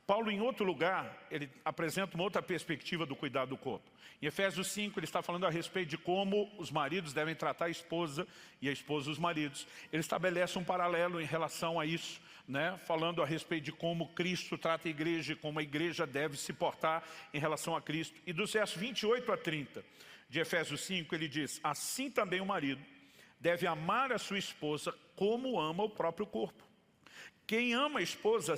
Speaker 1: Paulo, em outro lugar, ele apresenta uma outra perspectiva do cuidado do corpo. Em Efésios 5, ele está falando a respeito de como os maridos devem tratar a esposa e a esposa os maridos. Ele estabelece um paralelo em relação a isso, né? Falando a respeito de como Cristo trata a igreja e como a igreja deve se portar em relação a Cristo. E dos versos 28 a 30 de Efésios 5, ele diz: assim também o marido deve amar a sua esposa como ama o próprio corpo. Quem ama a esposa a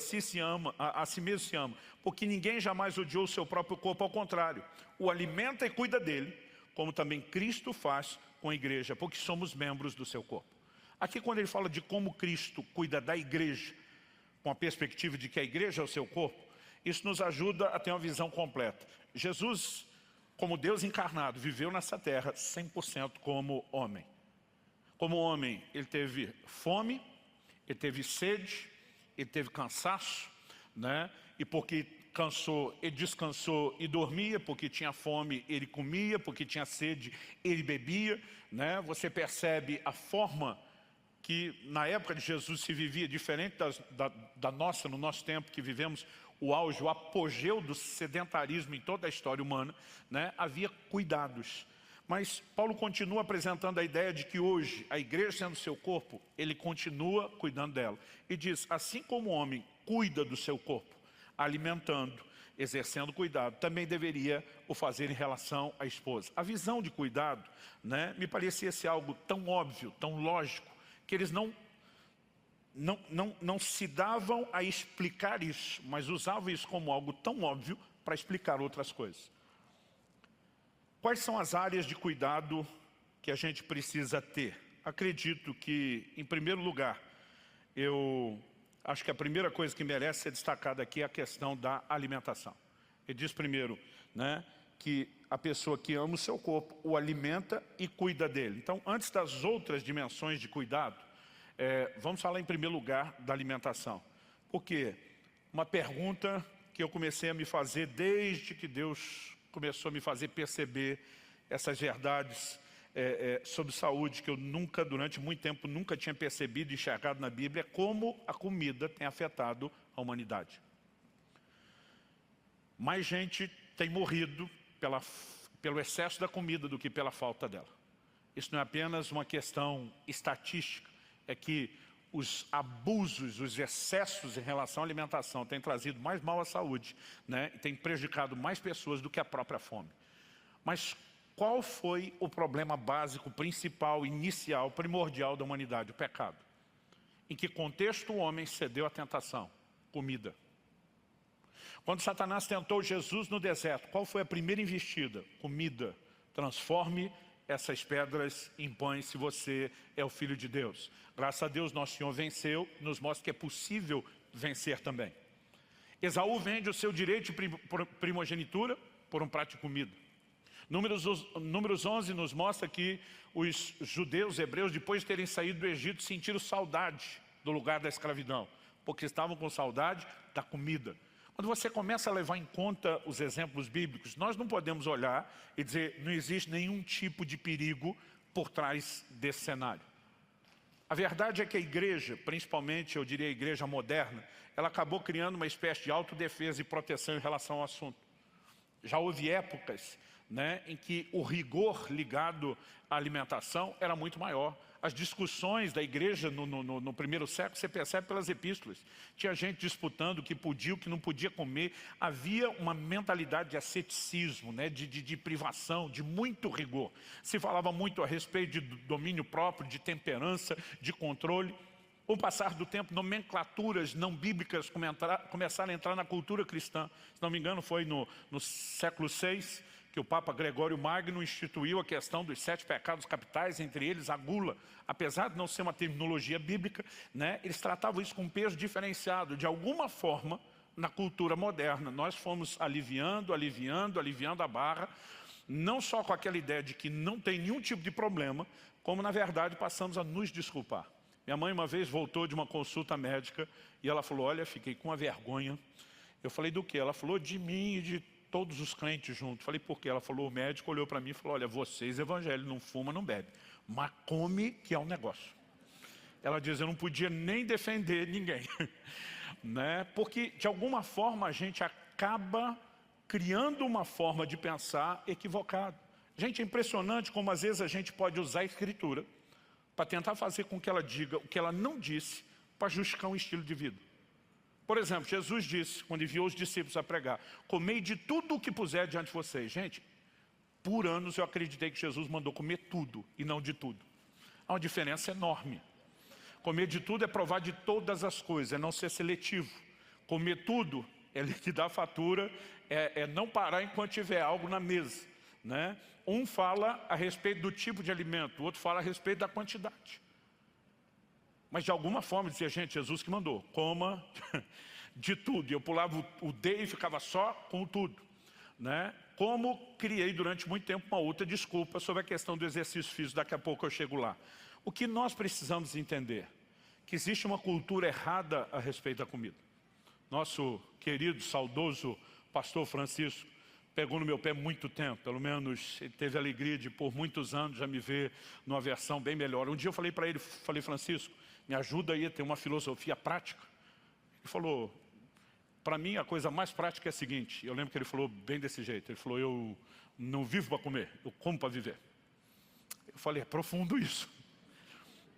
Speaker 1: si mesmo se ama, porque ninguém jamais odiou o seu próprio corpo, ao contrário, o alimenta e cuida dele, como também Cristo faz com a igreja, porque somos membros do seu corpo. Aqui, quando ele fala de como Cristo cuida da igreja, com a perspectiva de que a igreja é o seu corpo, isso nos ajuda a ter uma visão completa. Jesus, como Deus encarnado, viveu nessa terra 100% como homem. Como homem, ele teve fome, ele teve sede, ele teve cansaço, né? E porque cansou, ele descansou e dormia, porque tinha fome, ele comia, porque tinha sede, ele bebia, né? Você percebe a forma que na época de Jesus se vivia, diferente da nossa, no nosso tempo que vivemos o auge, o apogeu do sedentarismo em toda a história humana, né, havia cuidados. Mas Paulo continua apresentando a ideia de que hoje, a igreja sendo seu corpo, ele continua cuidando dela. E diz, assim como o homem cuida do seu corpo, alimentando, exercendo cuidado, também deveria o fazer em relação à esposa. A visão de cuidado, né, me parecia ser algo tão óbvio, tão lógico, que eles não se davam a explicar isso, mas usavam isso como algo tão óbvio para explicar outras coisas. Quais são as áreas de cuidado que a gente precisa ter? Acredito que, em primeiro lugar, eu acho que a primeira coisa que merece ser destacada aqui é a questão da alimentação. Ele diz primeiro, né, que a pessoa que ama o seu corpo o alimenta e cuida dele. Então, antes das outras dimensões de cuidado, vamos falar em primeiro lugar da alimentação. Porque uma pergunta que eu comecei a me fazer desde que Deus começou a me fazer perceber essas verdades sobre saúde que eu nunca, durante muito tempo, nunca tinha percebido e enxergado na Bíblia, é como a comida tem afetado a humanidade. Mais gente tem morrido pelo excesso da comida do que pela falta dela. Isso não é apenas uma questão estatística, é que os abusos, os excessos em relação à alimentação têm trazido mais mal à saúde, né? E têm prejudicado mais pessoas do que a própria fome. Mas qual foi o problema básico, principal, inicial, primordial da humanidade? O pecado. Em que contexto o homem cedeu à tentação? Comida. Quando Satanás tentou Jesus no deserto, qual foi a primeira investida? Comida. Transforme essas pedras em pães se você é o Filho de Deus. Graças a Deus, nosso Senhor venceu, nos mostra que é possível vencer também. Esaú vende o seu direito de primogenitura por um prato de comida. Números 11 nos mostra que os judeus, hebreus, depois de terem saído do Egito, sentiram saudade do lugar da escravidão, porque estavam com saudade da comida. Quando você começa a levar em conta os exemplos bíblicos, nós não podemos olhar e dizer, não existe nenhum tipo de perigo por trás desse cenário. A verdade é que a igreja, principalmente eu diria a igreja moderna, ela acabou criando uma espécie de autodefesa e proteção em relação ao assunto. Já houve épocas, né, em que o rigor ligado à alimentação era muito maior. As discussões da igreja no primeiro século, você percebe pelas epístolas. Tinha gente disputando o que podia, o que não podia comer. Havia uma mentalidade de asceticismo, né, de privação, de muito rigor. Se falava muito a respeito de domínio próprio, de temperança, de controle. Com o passar do tempo, nomenclaturas não bíblicas começaram a entrar na cultura cristã. Se não me engano, foi no século VI, que o Papa Gregório Magno instituiu a questão dos 7 pecados capitais, entre eles a gula. Apesar de não ser uma terminologia bíblica, né, eles tratavam isso com um peso diferenciado. De alguma forma, na cultura moderna, nós fomos aliviando a barra, não só com aquela ideia de que não tem nenhum tipo de problema, como na verdade passamos a nos desculpar. Minha mãe uma vez voltou de uma consulta médica e ela falou, olha, fiquei com uma vergonha. Eu falei, do quê? Ela falou, de mim e de todos os crentes juntos. Falei, por quê? Ela falou, o médico olhou para mim e falou, olha, vocês evangélicos não fumam, não bebem, mas come que é um negócio. Ela diz, eu não podia nem defender ninguém. Né? Porque de alguma forma a gente acaba criando uma forma de pensar equivocada. Gente, é impressionante como às vezes a gente pode usar a escritura para tentar fazer com que ela diga o que ela não disse para justificar um estilo de vida. Por exemplo, Jesus disse, quando enviou os discípulos a pregar, comei de tudo o que puser diante de vocês. Gente, por anos eu acreditei que Jesus mandou comer tudo e não de tudo. Há uma diferença enorme. Comer de tudo é provar de todas as coisas, é não ser seletivo. Comer tudo é liquidar a fatura, é não parar enquanto tiver algo na mesa. Né? Um fala a respeito do tipo de alimento, o outro fala a respeito da quantidade. Mas de alguma forma dizia, gente, Jesus que mandou, coma de tudo. E eu pulava o D e ficava só com o tudo. Né? Como criei durante muito tempo uma outra desculpa sobre a questão do exercício físico, daqui a pouco eu chego lá. O que nós precisamos entender? Que existe uma cultura errada a respeito da comida. Nosso querido, saudoso pastor Francisco pegou no meu pé muito tempo, pelo menos ele teve a alegria de por muitos anos já me ver numa versão bem melhor. Um dia eu falei para ele, falei, Francisco, me ajuda aí a ter uma filosofia prática. Ele falou, para mim, a coisa mais prática é a seguinte, eu lembro que ele falou bem desse jeito, ele falou, eu não vivo para comer, eu como para viver. Eu falei, é profundo isso.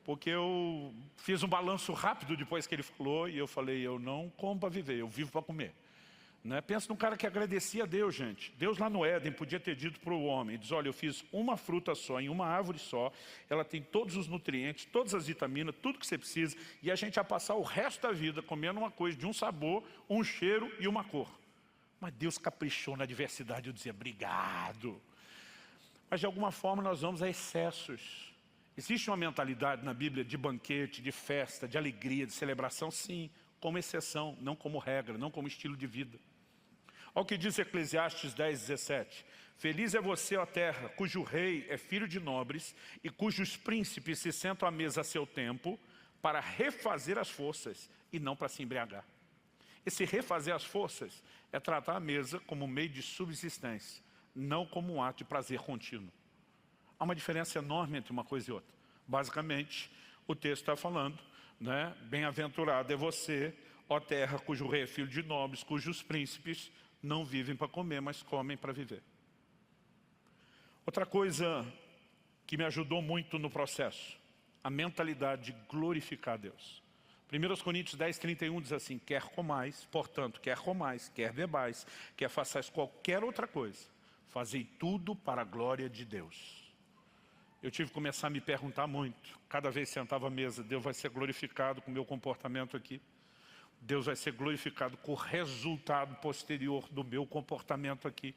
Speaker 1: Porque eu fiz um balanço rápido depois que ele falou, e eu falei, eu não como para viver, eu vivo para comer. Né? Pensa num cara que agradecia a Deus, gente. Deus lá no Éden podia ter dito para o homem, diz, olha, eu fiz uma fruta só, em uma árvore só, ela tem todos os nutrientes, todas as vitaminas, tudo que você precisa, e a gente ia passar o resto da vida comendo uma coisa de um sabor, um cheiro e uma cor. Mas Deus caprichou na diversidade, eu dizia, obrigado. Mas de alguma forma nós vamos a excessos. Existe uma mentalidade na Bíblia de banquete, de festa, de alegria, de celebração, sim, como exceção, não como regra, não como estilo de vida. Olha o que diz Eclesiastes 10:17. Feliz é você, ó terra, cujo rei é filho de nobres e cujos príncipes se sentam à mesa a seu tempo para refazer as forças e não para se embriagar. Esse refazer as forças é tratar a mesa como meio de subsistência, não como um ato de prazer contínuo. Há uma diferença enorme entre uma coisa e outra. Basicamente, o texto está falando, né? Bem-aventurado é você, ó terra, cujo rei é filho de nobres, cujos príncipes não vivem para comer, mas comem para viver. Outra coisa que me ajudou muito no processo, a mentalidade de glorificar a Deus. 1 Coríntios 10:31 diz assim, quer comais, portanto, quer comais, quer bebais, quer façais qualquer outra coisa, fazei tudo para a glória de Deus. Eu tive que começar a me perguntar muito, cada vez que sentava à mesa, Deus vai ser glorificado com o meu comportamento aqui, Deus vai ser glorificado com o resultado posterior do meu comportamento aqui.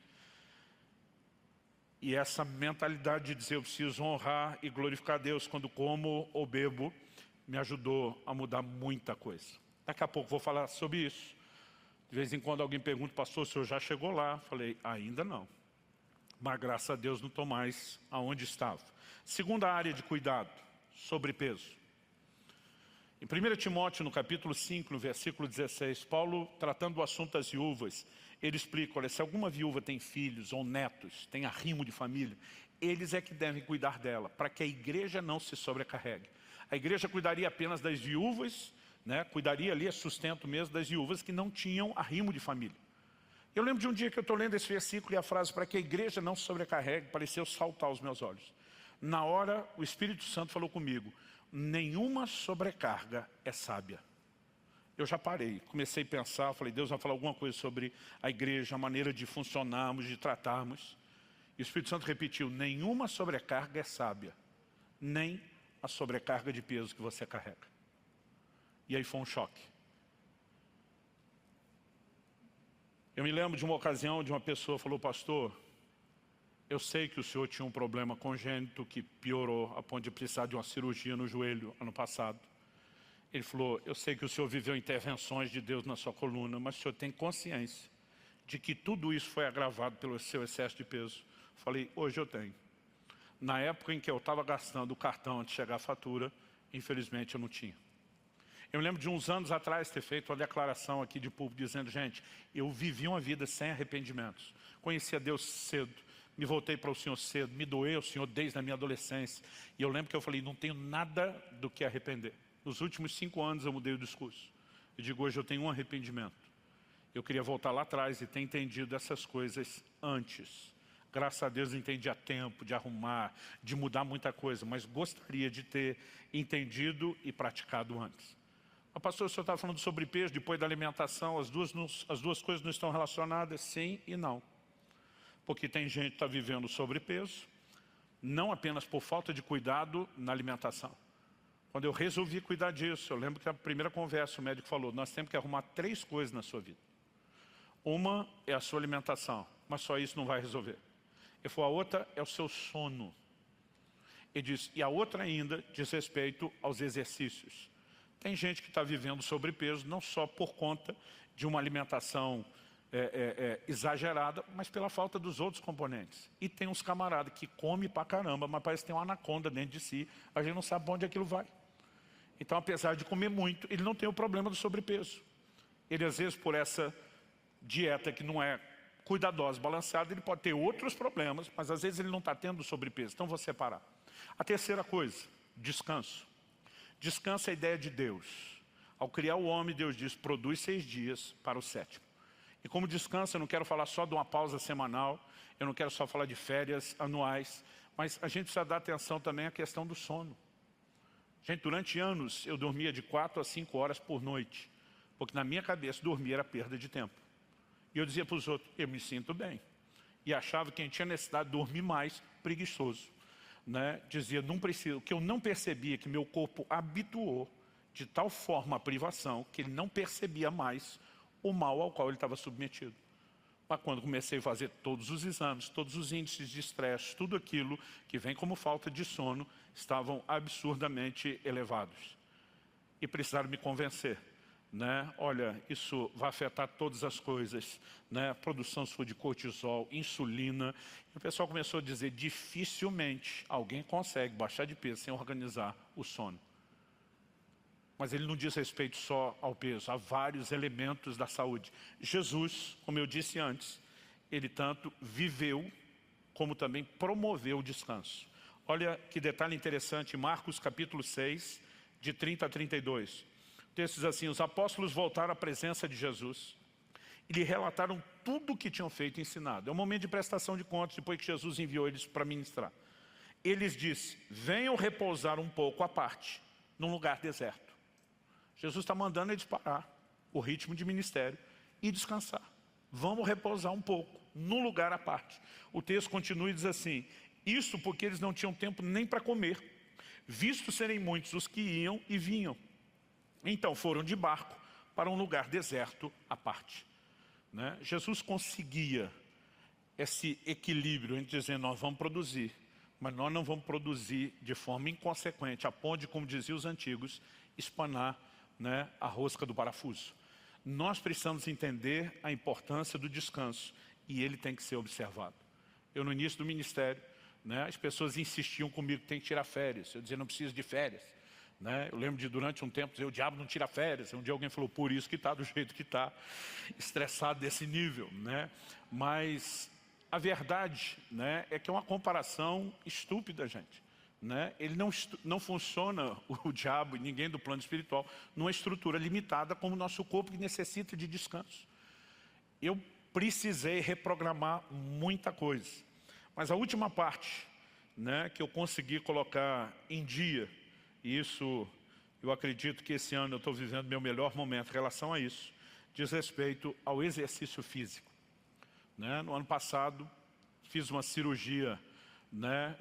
Speaker 1: E essa mentalidade de dizer eu preciso honrar e glorificar a Deus quando como ou bebo, me ajudou a mudar muita coisa. Daqui a pouco vou falar sobre isso. De vez em quando alguém pergunta, pastor, o senhor já chegou lá? Falei, ainda não. Mas graças a Deus não estou mais aonde estava. Segunda área de cuidado, sobrepeso. Em 1 Timóteo, no capítulo 5, no versículo 16, Paulo, tratando do assunto das viúvas, ele explica, olha, se alguma viúva tem filhos ou netos, tem arrimo de família, eles é que devem cuidar dela, para que a igreja não se sobrecarregue. A igreja cuidaria apenas das viúvas, né? Cuidaria ali, é sustento mesmo das viúvas que não tinham arrimo de família. Eu lembro de um dia que eu estou lendo esse versículo e a frase, para que a igreja não se sobrecarregue, pareceu saltar aos meus olhos. Na hora, o Espírito Santo falou comigo, nenhuma sobrecarga é sábia. Eu já parei, comecei a pensar, falei, Deus vai falar alguma coisa sobre a igreja, a maneira de funcionarmos, de tratarmos. E o Espírito Santo repetiu, nenhuma sobrecarga é sábia, nem a sobrecarga de peso que você carrega. E aí foi um choque. Eu me lembro de uma ocasião onde uma pessoa falou, pastor, eu sei que o senhor tinha um problema congênito que piorou a ponto de precisar de uma cirurgia no joelho ano passado. Ele falou, eu sei que o senhor viveu intervenções de Deus na sua coluna, mas o senhor tem consciência de que tudo isso foi agravado pelo seu excesso de peso? Falei, hoje eu tenho. Na época em que eu estava gastando o cartão antes de chegar a fatura, infelizmente eu não tinha. Eu me lembro de uns anos atrás ter feito uma declaração aqui de público dizendo, gente, eu vivi uma vida sem arrependimentos. Conheci a Deus cedo, me voltei para o Senhor cedo, me doei ao Senhor desde a minha adolescência. E eu lembro que eu falei, não tenho nada do que arrepender. Nos últimos 5 anos eu mudei o discurso. Eu digo, hoje eu tenho um arrependimento. Eu queria voltar lá atrás e ter entendido essas coisas antes. Graças a Deus eu entendi a tempo de arrumar, de mudar muita coisa, mas gostaria de ter entendido e praticado antes. Mas, pastor, o senhor estava falando sobre peso, depois da alimentação, as duas coisas não estão relacionadas? Sim e não. Porque tem gente que está vivendo sobrepeso, não apenas por falta de cuidado na alimentação. Quando eu resolvi cuidar disso, eu lembro que a primeira conversa o médico falou, nós temos que arrumar 3 coisas na sua vida. Uma é a sua alimentação, mas só isso não vai resolver. Ele falou, a outra é o seu sono. Ele disse, e a outra ainda diz respeito aos exercícios. Tem gente que está vivendo sobrepeso não só por conta de uma alimentação exagerada, mas pela falta dos outros componentes. E tem uns camaradas que comem pra caramba, mas parece que tem uma anaconda dentro de si, a gente não sabe para onde aquilo vai. Então, apesar de comer muito, ele não tem o problema do sobrepeso. Ele, às vezes, por essa dieta que não é cuidadosa, balanceada, ele pode ter outros problemas, mas às vezes ele não está tendo sobrepeso. Então, vou separar. A terceira coisa, descanso. Descanso é a ideia de Deus. Ao criar o homem, Deus diz, produz 6 dias para o 7º. E como descanso, eu não quero falar só de uma pausa semanal, eu não quero só falar de férias anuais, mas a gente precisa dar atenção também à questão do sono. Gente, durante anos eu dormia de 4 a 5 horas por noite, porque na minha cabeça dormir era perda de tempo. E eu dizia para os outros, eu me sinto bem. E achava que quem tinha necessidade de dormir mais, preguiçoso. Né? Dizia, não preciso, que eu não percebia que meu corpo habituou de tal forma a privação que ele não percebia mais o mal ao qual ele estava submetido. Mas quando comecei a fazer todos os exames, todos os índices de estresse, tudo aquilo que vem como falta de sono, estavam absurdamente elevados. E precisaram me convencer. Né? Olha, isso vai afetar todas as coisas, né? Produção sua de cortisol, insulina. E o pessoal começou a dizer, dificilmente alguém consegue baixar de peso sem organizar o sono. Mas ele não diz respeito só ao peso, há vários elementos da saúde. Jesus, como eu disse antes, ele tanto viveu como também promoveu o descanso. Olha que detalhe interessante, Marcos capítulo 6, de 30 a 32. O texto diz assim, os apóstolos voltaram à presença de Jesus e lhe relataram tudo o que tinham feito e ensinado. É um momento de prestação de contas, depois que Jesus enviou eles para ministrar. Eles disse, venham repousar um pouco à parte, num lugar deserto. Jesus está mandando eles parar o ritmo de ministério e descansar. Vamos repousar um pouco, num lugar à parte. O texto continua e diz assim, isso porque eles não tinham tempo nem para comer, visto serem muitos os que iam e vinham. Então foram de barco para um lugar deserto à parte. Né? Jesus conseguia esse equilíbrio entre dizer, nós vamos produzir, mas nós não vamos produzir de forma inconsequente, a ponto de, como diziam os antigos, espanar, né, a rosca do parafuso. Nós precisamos entender a importância do descanso e ele tem que ser observado. Eu no início do ministério, né, as pessoas insistiam comigo que tem que tirar férias. Eu dizia, não preciso de férias. Né? Eu lembro de durante um tempo dizer, o diabo não tira férias. Um dia alguém falou, por isso que está do jeito que está, estressado desse nível. Né? Mas a verdade, né, é que é uma comparação estúpida, gente. Né? Ele não funciona, o diabo e ninguém do plano espiritual, numa estrutura limitada como o nosso corpo que necessita de descanso. Eu precisei reprogramar muita coisa. Mas a última parte, né, que eu consegui colocar em dia, e isso eu acredito que esse ano eu estou vivendo meu melhor momento em relação a isso, diz respeito ao exercício físico. Né? No ano passado, fiz uma cirurgia, né?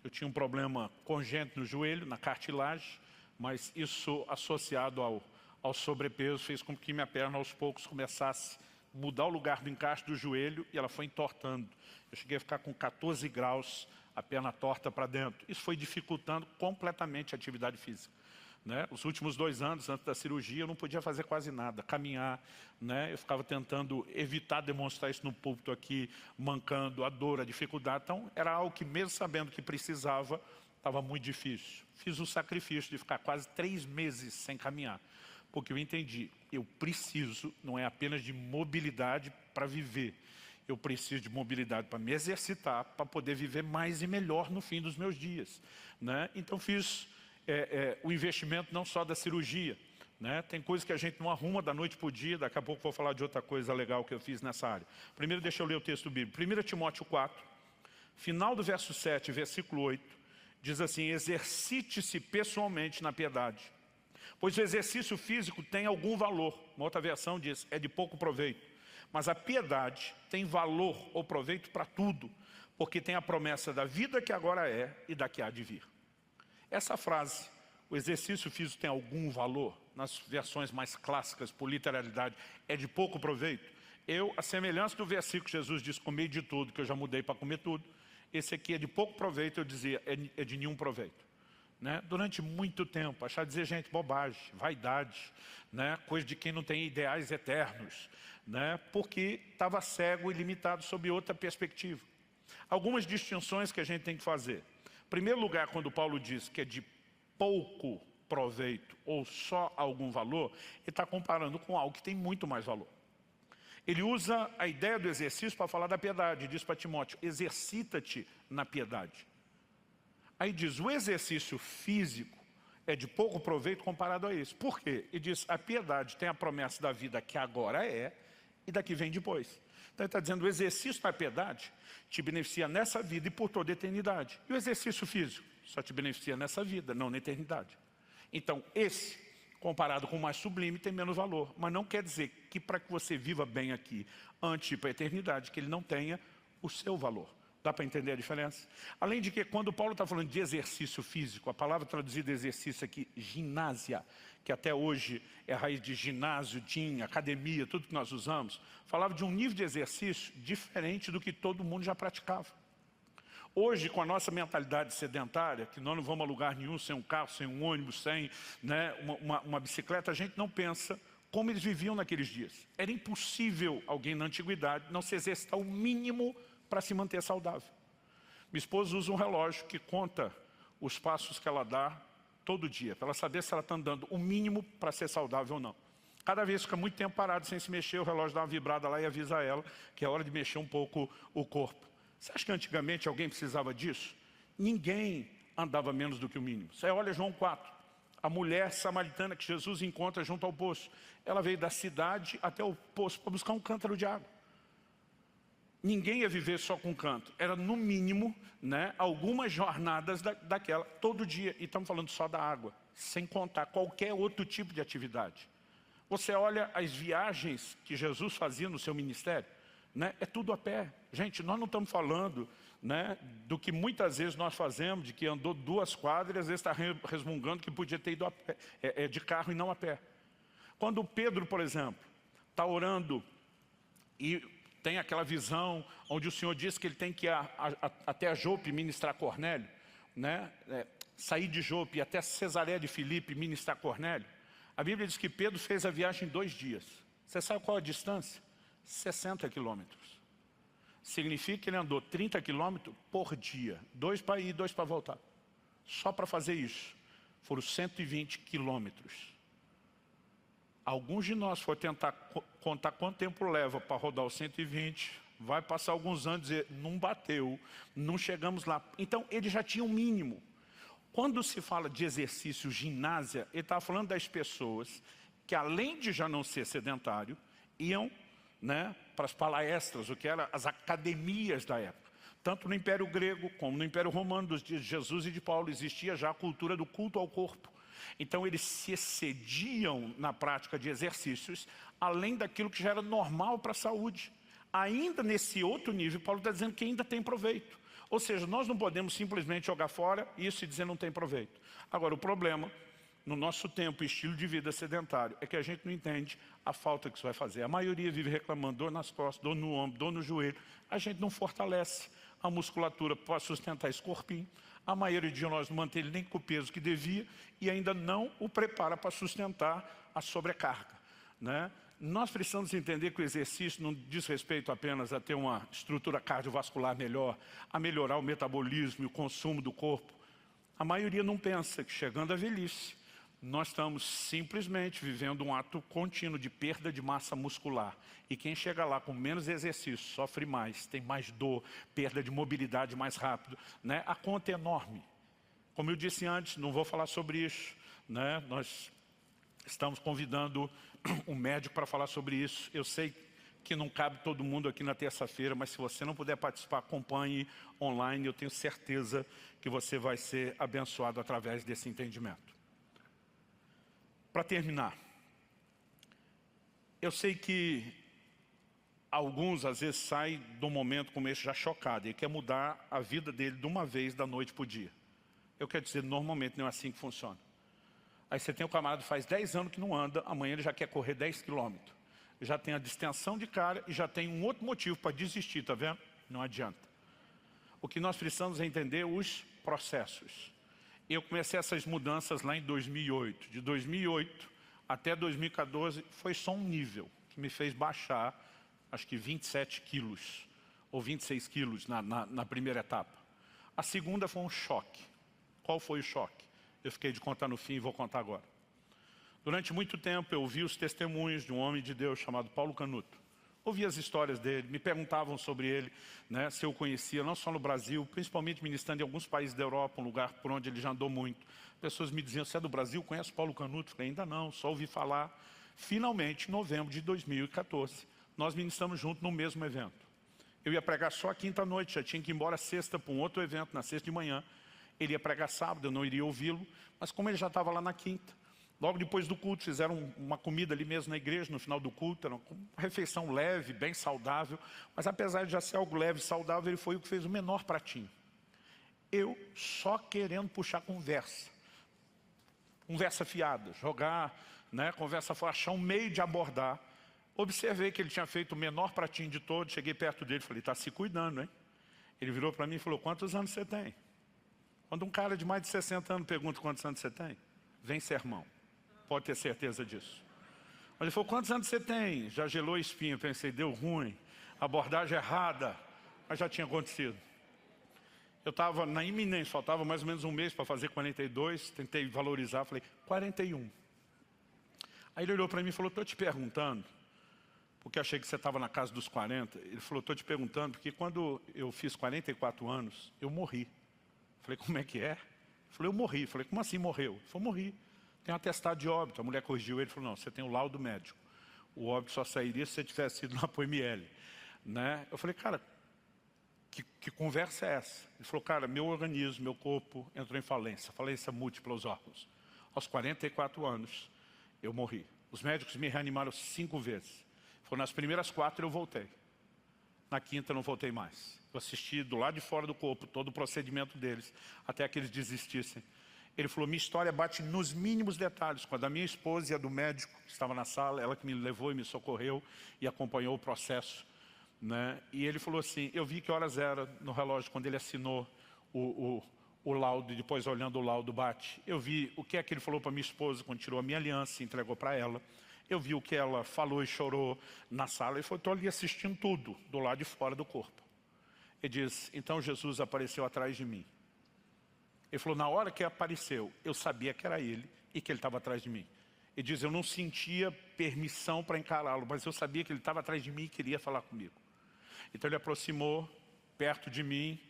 Speaker 1: Eu tinha um problema congênito no joelho, na cartilagem, mas isso associado ao sobrepeso fez com que minha perna aos poucos começasse a mudar o lugar do encaixe do joelho e ela foi entortando. Eu cheguei a ficar com 14 graus, a perna torta para dentro. Isso foi dificultando completamente a atividade física. Né? Os últimos 2 anos, antes da cirurgia, eu não podia fazer quase nada, caminhar. Né? Eu ficava tentando evitar demonstrar isso no púlpito aqui, mancando, a dor, a dificuldade. Então, era algo que, mesmo sabendo que precisava, estava muito difícil. Fiz o sacrifício de ficar quase 3 meses sem caminhar, porque eu entendi, eu preciso, não é apenas de mobilidade para viver, eu preciso de mobilidade para me exercitar, para poder viver mais e melhor no fim dos meus dias. Né? Então, fiz o investimento não só da cirurgia. Né? Tem coisas que a gente não arruma da noite para o dia, daqui a pouco vou falar de outra coisa legal que eu fiz nessa área. Primeiro deixa eu ler o texto bíblico. 1 Timóteo 4, final do verso 7, versículo 8, diz assim, exercite-se pessoalmente na piedade, pois o exercício físico tem algum valor. Uma outra versão diz, é de pouco proveito. Mas a piedade tem valor ou proveito para tudo, porque tem a promessa da vida que agora é e da que há de vir. Essa frase, o exercício físico tem algum valor, nas versões mais clássicas, por literalidade, é de pouco proveito. A semelhança do versículo que Jesus diz, comer de tudo, que eu já mudei para comer tudo, esse aqui é de pouco proveito, eu dizia, é de nenhum proveito. Né? Durante muito tempo, achar dizer, gente, bobagem, vaidade, né? Coisa de quem não tem ideais eternos, né? Porque estava cego e limitado sob outra perspectiva. Algumas distinções que a gente tem que fazer. Em primeiro lugar, quando Paulo diz que é de pouco proveito ou só algum valor, ele está comparando com algo que tem muito mais valor. Ele usa a ideia do exercício para falar da piedade. Diz para Timóteo, exercita-te na piedade. Aí diz, o exercício físico é de pouco proveito comparado a isso. Por quê? Ele diz, a piedade tem a promessa da vida que agora é e da que vem depois. Então ele está dizendo, o exercício da piedade te beneficia nessa vida e por toda a eternidade. E o exercício físico só te beneficia nessa vida, não na eternidade. Então esse, comparado com o mais sublime, tem menos valor. Mas não quer dizer que para que você viva bem aqui, antes de ir para a eternidade, que ele não tenha o seu valor. Dá para entender a diferença? Além de que, quando Paulo está falando de exercício físico, a palavra traduzida exercício aqui, ginásia, que até hoje é a raiz de ginásio, gym, academia, tudo que nós usamos, falava de um nível de exercício diferente do que todo mundo já praticava. Hoje, com a nossa mentalidade sedentária, que nós não vamos a lugar nenhum sem um carro, sem um ônibus, sem uma bicicleta, a gente não pensa como eles viviam naqueles dias. Era impossível alguém na antiguidade não se exercitar o mínimo para se manter saudável. Minha esposa usa um relógio que conta os passos que ela dá todo dia, para ela saber se ela está andando o mínimo para ser saudável ou não. Cada vez que fica muito tempo parado sem se mexer, o relógio dá uma vibrada lá e avisa ela que é hora de mexer um pouco o corpo. Você acha que antigamente alguém precisava disso? Ninguém andava menos do que o mínimo. Você olha João 4, a mulher samaritana que Jesus encontra junto ao poço. Ela veio da cidade até o poço para buscar um cântaro de água. Ninguém ia viver só com canto. Era, no mínimo, algumas jornadas daquela, todo dia. E estamos falando só da água, sem contar qualquer outro tipo de atividade. Você olha as viagens que Jesus fazia no seu ministério, é tudo a pé. Gente, nós não estamos falando do que muitas vezes nós fazemos, de que andou 2 quadras e às vezes está resmungando que podia ter ido a pé, de carro e não a pé. Quando Pedro, por exemplo, está orando e tem aquela visão onde o Senhor diz que ele tem que ir até a Jope ministrar Cornélio, sair de Jope e até Cesareia de Filipe ministrar Cornélio. A Bíblia diz que Pedro fez a viagem em 2 dias. Você sabe qual a distância? 60 quilômetros. Significa que ele andou 30 quilômetros por dia. 2 para ir, 2 para voltar. Só para fazer isso, foram 120 quilômetros. Alguns de nós for tentar contar quanto tempo leva para rodar os 120, vai passar alguns anos e dizer, não bateu, não chegamos lá. Então, ele já tinha um mínimo. Quando se fala de exercício, ginásia, ele estava falando das pessoas que, além de já não ser sedentário, iam para as palestras, o que eram as academias da época. Tanto no Império Grego, como no Império Romano, dos dias de Jesus e de Paulo, existia já a cultura do culto ao corpo. Então eles se excediam na prática de exercícios, além daquilo que já era normal para a saúde. Ainda nesse outro nível, Paulo está dizendo que ainda tem proveito. Ou seja, nós não podemos simplesmente jogar fora isso e dizer não tem proveito. Agora, o problema, no nosso tempo e estilo de vida sedentário, é que a gente não entende a falta que isso vai fazer. A maioria vive reclamando dor nas costas, dor no ombro, dor no joelho. A gente não fortalece a musculatura para sustentar esse corpinho. A maioria de nós não mantém ele nem com o peso que devia e ainda não o prepara para sustentar a sobrecarga. Nós precisamos entender que o exercício não diz respeito apenas a ter uma estrutura cardiovascular melhor, a melhorar o metabolismo e o consumo do corpo. A maioria não pensa que, chegando à velhice, nós estamos simplesmente vivendo um ato contínuo de perda de massa muscular. E quem chega lá com menos exercício sofre mais, tem mais dor, perda de mobilidade mais rápido. A conta é enorme. Como eu disse antes, não vou falar sobre isso. Nós estamos convidando um médico para falar sobre isso. Eu sei que não cabe todo mundo aqui na terça-feira, mas se você não puder participar, acompanhe online. Eu tenho certeza que você vai ser abençoado através desse entendimento. Para terminar, eu sei que alguns às vezes saem de um momento como esse já chocado e quer mudar a vida dele de uma vez, da noite para o dia. Eu quero dizer, normalmente não é assim que funciona. Aí você tem um camarada que faz 10 anos que não anda, amanhã ele já quer correr 10 quilômetros. Já tem a distensão de cara e já tem um outro motivo para desistir, tá vendo? Não adianta. O que nós precisamos é entender os processos. Eu comecei essas mudanças lá em 2008. De 2008 até 2014 foi só um nível que me fez baixar, acho que 27 quilos ou 26 quilos na primeira etapa. A segunda foi um choque. Qual foi o choque? Eu fiquei de contar no fim e vou contar agora. Durante muito tempo eu ouvi os testemunhos de um homem de Deus chamado Paulo Canuto. Ouvi as histórias dele, me perguntavam sobre ele, se eu conhecia, não só no Brasil, principalmente ministrando em alguns países da Europa, um lugar por onde ele já andou muito. Pessoas me diziam, você é do Brasil, conhece Paulo Canuto? Eu falei, ainda não, só ouvi falar. Finalmente, em novembro de 2014, nós ministramos juntos no mesmo evento. Eu ia pregar só quinta-noite, já tinha que ir embora sexta para um outro evento, na sexta de manhã. Ele ia pregar sábado, eu não iria ouvi-lo, mas como ele já estava lá na quinta, logo depois do culto, fizeram uma comida ali mesmo na igreja, no final do culto, era uma refeição leve, bem saudável, mas apesar de já ser algo leve e saudável, ele foi o que fez o menor pratinho. Eu só querendo puxar conversa fiada, jogar, né, conversa fora, achar um meio de abordar. Observei que ele tinha feito o menor pratinho de todos, cheguei perto dele e falei, está se cuidando, hein? Ele virou para mim e falou, quantos anos você tem? Quando um cara de mais de 60 anos pergunta quantos anos você tem, vem sermão, pode ter certeza disso. Mas ele falou, quantos anos você tem? Já gelou a espinha, eu pensei, deu ruim, abordagem errada, mas já tinha acontecido. Eu estava na iminência, faltava mais ou menos um mês para fazer 42, tentei valorizar, falei, 41. Aí ele olhou para mim e falou, estou te perguntando, porque achei que você estava na casa dos 40. Ele falou, estou te perguntando, porque quando eu fiz 44 anos, eu morri. Falei, como é que é? Ele falou, eu morri. Falei, como assim morreu? Ele falou, morri. Tem um atestado de óbito. A mulher corrigiu ele e falou, não, você tem o laudo médico. O óbito só sairia se você tivesse ido lá para o ML. Né? Eu falei, cara, que conversa é essa? Ele falou, cara, meu organismo, meu corpo entrou em falência múltipla aos órgãos. Aos 44 anos, eu morri. Os médicos me reanimaram 5 vezes. Foi nas primeiras 4 eu voltei. Na quinta não voltei mais. Eu assisti do lado de fora do corpo todo o procedimento deles, até que eles desistissem. Ele falou, minha história bate nos mínimos detalhes. Quando a minha esposa e a do médico, que estava na sala, ela que me levou e me socorreu e acompanhou o processo. Né? E ele falou assim, eu vi que horas era no relógio quando ele assinou o laudo, e depois olhando o laudo bate. Eu vi o que é que ele falou para minha esposa quando tirou a minha aliança e entregou para ela. Eu vi o que ela falou e chorou na sala. E foi, estou ali assistindo tudo, do lado de fora do corpo. Ele diz, então Jesus apareceu atrás de mim. Ele falou, na hora que apareceu, eu sabia que era ele e que ele estava atrás de mim. Ele diz, eu não sentia permissão para encará-lo, mas eu sabia que ele estava atrás de mim e queria falar comigo. Então ele aproximou perto de mim,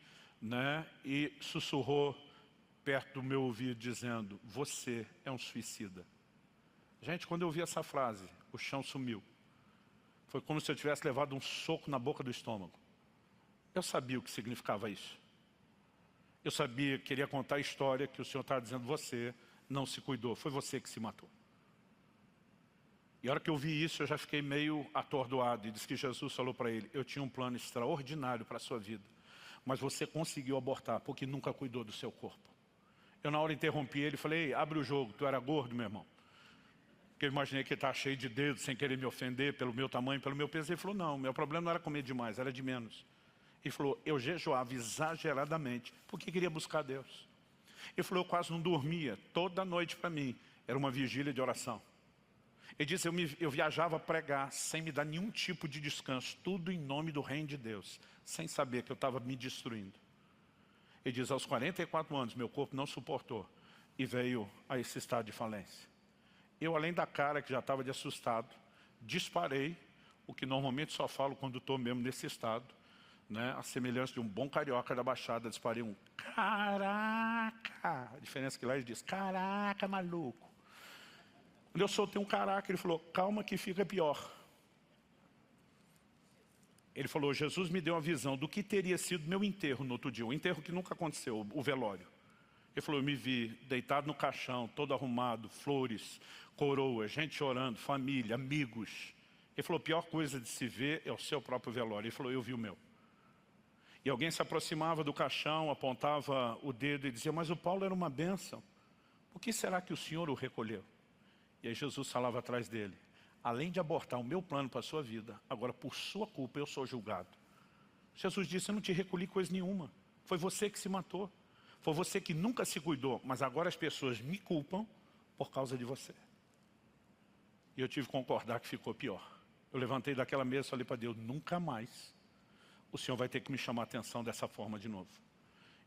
Speaker 1: né, e sussurrou perto do meu ouvido dizendo, você é um suicida. Gente, quando eu ouvi essa frase, o chão sumiu. Foi como se eu tivesse levado um soco na boca do estômago. Eu sabia o que significava isso. Eu sabia, queria contar a história que o Senhor estava dizendo, você não se cuidou, foi você que se matou. E a hora que eu vi isso, eu já fiquei meio atordoado. E disse que Jesus falou para ele, eu tinha um plano extraordinário para a sua vida, mas você conseguiu abortar, porque nunca cuidou do seu corpo. Eu na hora interrompi ele e falei, abre o jogo, tu era gordo, meu irmão. Porque eu imaginei que ele estava cheio de dedos, sem querer me ofender pelo meu tamanho, pelo meu peso. Ele falou, não, meu problema não era comer demais, era de menos. Ele falou, eu jejuava exageradamente, porque queria buscar Deus. Ele falou, eu quase não dormia, toda noite para mim, era uma vigília de oração. Ele disse, eu viajava a pregar, sem me dar nenhum tipo de descanso, tudo em nome do reino de Deus, sem saber que eu estava me destruindo. Ele diz, aos 44 anos, meu corpo não suportou, e veio a esse estado de falência. Eu, além da cara que já estava de assustado, disparei, o que normalmente só falo quando estou mesmo nesse estado, né? A semelhança de um bom carioca da Baixada, disparei um caraca. A diferença é que lá ele diz, caraca, maluco. Quando eu soltei um caraca, ele falou, calma que fica pior. Ele falou, Jesus me deu uma visão do que teria sido meu enterro no outro dia, o enterro que nunca aconteceu, o velório. Ele falou, eu me vi deitado no caixão, todo arrumado, flores, coroas, gente chorando, família, amigos. Ele falou, a pior coisa de se ver é o seu próprio velório. Ele falou, eu vi o meu. E alguém se aproximava do caixão, apontava o dedo e dizia, mas o Paulo era uma bênção. Por que será que o Senhor o recolheu? E aí Jesus falava atrás dele, além de abortar o meu plano para a sua vida, agora por sua culpa eu sou julgado. Jesus disse, eu não te recolhi coisa nenhuma. Foi você que se matou. Foi você que nunca se cuidou, mas agora as pessoas me culpam por causa de você. E eu tive que concordar que ficou pior. Eu levantei daquela mesa e falei para Deus, nunca mais o Senhor vai ter que me chamar a atenção dessa forma de novo.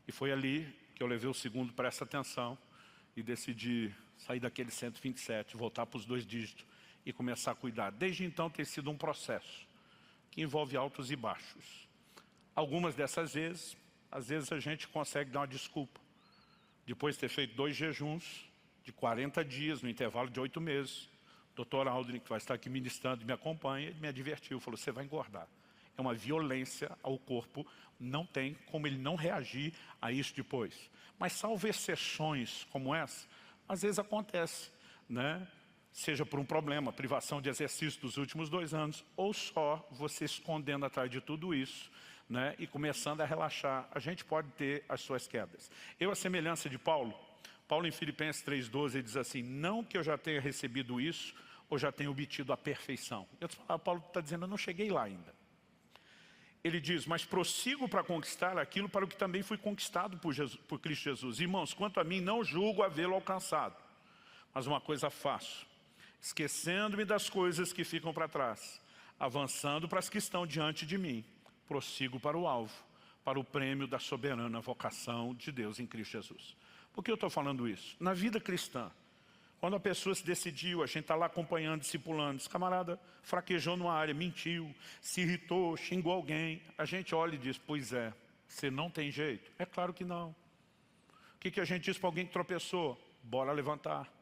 Speaker 1: E foi ali que eu levei o segundo para essa atenção e decidi sair daquele 127, voltar para os 2 dígitos e começar a cuidar. Desde então tem sido um processo que envolve altos e baixos. Algumas dessas vezes, às vezes a gente consegue dar uma desculpa depois de ter feito 2 jejuns de 40 dias, no intervalo de 8 meses, o Dr. Aldrin, que vai estar aqui ministrando, me acompanha, ele me advertiu, falou, você vai engordar. É uma violência ao corpo, não tem como ele não reagir a isso depois. Mas salvo exceções como essa, às vezes acontece, né? Seja por um problema, privação de exercício dos últimos 2 anos, ou só você escondendo atrás de tudo isso, né? E começando a relaxar, a gente pode ter as suas quedas. Eu, a semelhança de Paulo em Filipenses 3,12, ele diz assim, não que eu já tenha recebido isso, ou já tenha obtido a perfeição. Paulo está dizendo, eu não cheguei lá ainda. Ele diz, mas prossigo para conquistar aquilo para o que também fui conquistado por Cristo Jesus. Irmãos, quanto a mim, não julgo havê-lo alcançado, mas uma coisa faço, esquecendo-me das coisas que ficam para trás, avançando para as que estão diante de mim, prossigo para o alvo, para o prêmio da soberana vocação de Deus em Cristo Jesus. Por que eu estou falando isso? Na vida cristã, quando a pessoa se decidiu, a gente está lá acompanhando, discipulando, esse camarada fraquejou numa área, mentiu, se irritou, xingou alguém, a gente olha e diz, pois é, você não tem jeito? É claro que não. O que a gente diz para alguém que tropeçou? Bora levantar.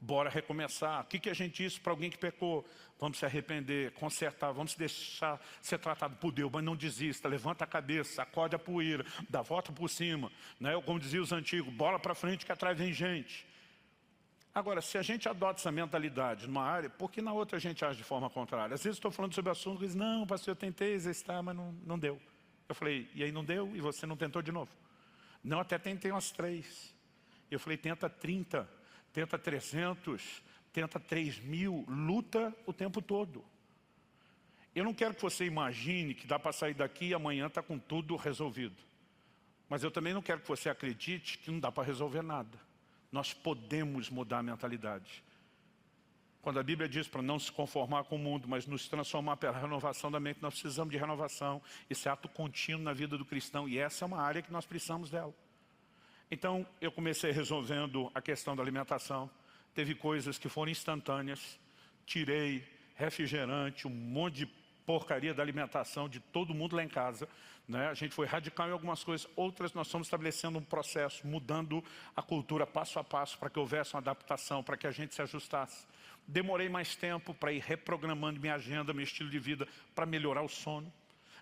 Speaker 1: Bora recomeçar. O que a gente diz para alguém que pecou? Vamos se arrepender, consertar, vamos se deixar ser tratado por Deus, mas não desista, levanta a cabeça, sacode a poeira, dá a volta por cima, né? Como diziam os antigos, bola para frente que atrás vem gente. Agora, se a gente adota essa mentalidade numa área, por que na outra a gente age de forma contrária? Às vezes estou falando sobre assunto e diz, não, pastor, eu tentei exercitar, mas não deu. Eu falei, e aí não deu? E você não tentou de novo? Não, até tentei umas 3. Eu falei, tenta 30. Tenta 300, tenta 3.000, luta o tempo todo. Eu não quero que você imagine que dá para sair daqui e amanhã está com tudo resolvido. Mas eu também não quero que você acredite que não dá para resolver nada. Nós podemos mudar a mentalidade. Quando a Bíblia diz para não se conformar com o mundo, mas nos transformar pela renovação da mente, nós precisamos de renovação. Esse ato contínuo na vida do cristão, e essa é uma área que nós precisamos dela. Então, eu comecei resolvendo a questão da alimentação. Teve coisas que foram instantâneas. Tirei refrigerante, um monte de porcaria da alimentação de todo mundo lá em casa, né? A gente foi radical em algumas coisas. Outras nós estamos estabelecendo um processo, mudando a cultura passo a passo para que houvesse uma adaptação, para que a gente se ajustasse. Demorei mais tempo para ir reprogramando minha agenda, meu estilo de vida, para melhorar o sono.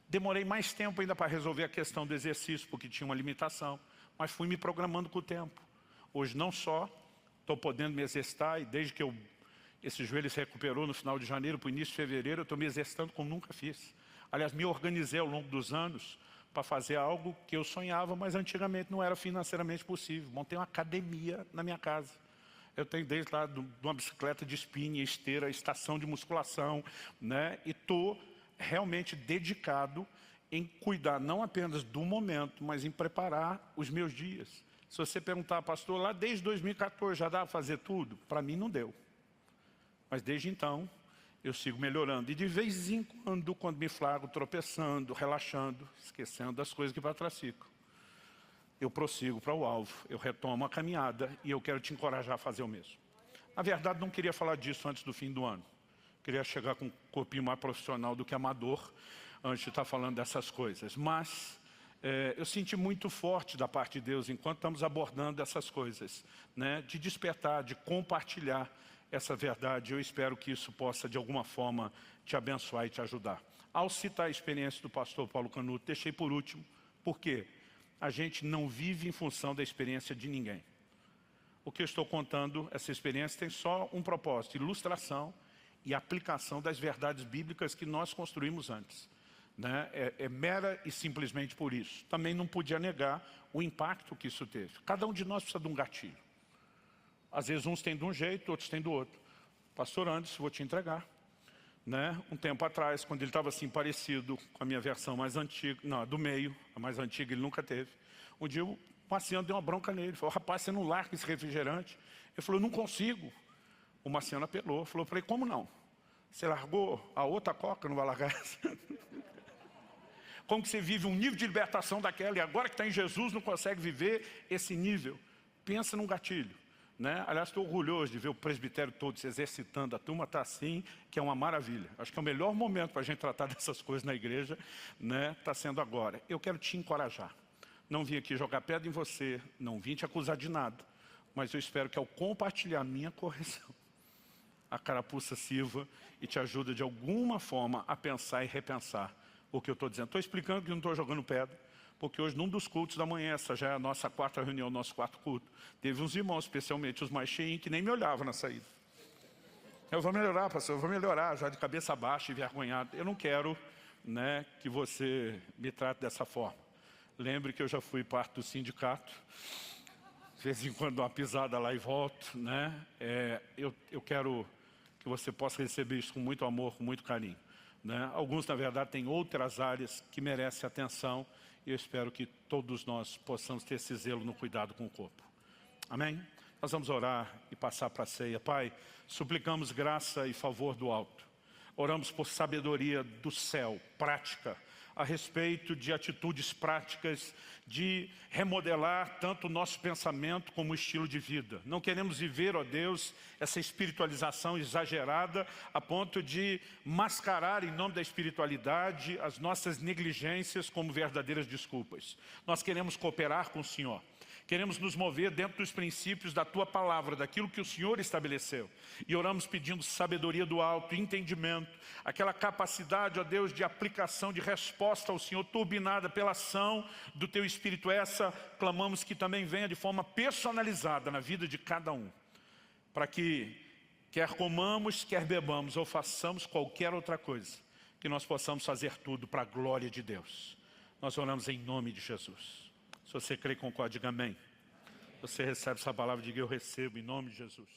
Speaker 1: Demorei mais tempo ainda para resolver a questão do exercício, porque tinha uma limitação. Mas fui me programando com o tempo. Hoje não só estou podendo me exercitar, e desde que esse joelho se recuperou no final de janeiro para o início de fevereiro, eu estou me exercitando como nunca fiz. Aliás, me organizei ao longo dos anos para fazer algo que eu sonhava, mas antigamente não era financeiramente possível. Montei uma academia na minha casa. Eu tenho desde lá de uma bicicleta de spinning, esteira, estação de musculação, né? E estou realmente dedicado em cuidar não apenas do momento, mas em preparar os meus dias. Se você perguntar, pastor, lá desde 2014 já dá para fazer tudo? Para mim não deu. Mas desde então, eu sigo melhorando. E de vez em quando me flagro tropeçando, relaxando, esquecendo das coisas que para trás ficam, eu prossigo para o alvo, eu retomo a caminhada e eu quero te encorajar a fazer o mesmo. Na verdade, não queria falar disso antes do fim do ano. Queria chegar com um corpinho mais profissional do que amador, antes de estar falando dessas coisas. Mas eu senti muito forte da parte de Deus, enquanto estamos abordando essas coisas, né, de despertar, de compartilhar essa verdade. Eu espero que isso possa, de alguma forma, te abençoar e te ajudar. Ao citar a experiência do pastor Paulo Canuto, deixei por último, porque a gente não vive em função da experiência de ninguém. O que eu estou contando, essa experiência tem só um propósito, ilustração e aplicação das verdades bíblicas que nós construímos antes. Né? É mera e simplesmente por isso. Também não podia negar o impacto que isso teve. Cada um de nós precisa de um gatilho. Às vezes uns têm de um jeito, outros têm do outro. Pastor Anderson, vou te entregar. Né? Um tempo atrás, quando ele estava assim parecido com a minha versão mais antiga, não, a do meio, a mais antiga ele nunca teve. Um dia o Marciano deu uma bronca nele, falou, rapaz, você não larga esse refrigerante? Ele falou, não consigo. O Marciano apelou, falou, falei, como não? Você largou a outra coca, não vai largar essa? Como que você vive um nível de libertação daquela e agora que está em Jesus não consegue viver esse nível? Pensa num gatilho. Né? Aliás, estou orgulhoso de ver o presbitério todo se exercitando. A turma está assim, que é uma maravilha. Acho que é o melhor momento para a gente tratar dessas coisas na igreja, né? Está sendo agora. Eu quero te encorajar. Não vim aqui jogar pedra em você, não vim te acusar de nada, mas eu espero que ao compartilhar minha correção, a carapuça sirva e te ajuda de alguma forma a pensar e repensar o que eu estou dizendo. Estou explicando que não estou jogando pedra, porque hoje num dos cultos da manhã, essa já é a nossa quarta reunião, nosso quarto culto, teve uns irmãos, especialmente os mais cheinhos, que nem me olhavam na saída. Eu vou melhorar, pastor, eu vou melhorar, já de cabeça baixa e envergonhado. Eu não quero, né, que você me trate dessa forma. Lembre que eu já fui parte do sindicato, de vez em quando dou uma pisada lá e volto, né? Eu quero que você possa receber isso com muito amor, com muito carinho, né? Alguns, na verdade, têm outras áreas que merecem atenção e eu espero que todos nós possamos ter esse zelo no cuidado com o corpo. Amém? Nós vamos orar e passar para a ceia. Pai, suplicamos graça e favor do alto. Oramos por sabedoria do céu, prática, a respeito de atitudes práticas, de remodelar tanto o nosso pensamento como o estilo de vida. Não queremos viver, ó Deus, essa espiritualização exagerada a ponto de mascarar em nome da espiritualidade as nossas negligências como verdadeiras desculpas. Nós queremos cooperar com o Senhor. Queremos nos mover dentro dos princípios da Tua Palavra, daquilo que o Senhor estabeleceu. E oramos pedindo sabedoria do alto, entendimento, aquela capacidade, ó Deus, de aplicação, de resposta ao Senhor, turbinada pela ação do Teu Espírito. Essa, clamamos que também venha de forma personalizada na vida de cada um. Para que, quer comamos, quer bebamos ou façamos qualquer outra coisa, que nós possamos fazer tudo para a glória de Deus. Nós oramos em nome de Jesus. Se você crê, concorde, diga amém. Você recebe essa palavra, diga eu recebo em nome de Jesus.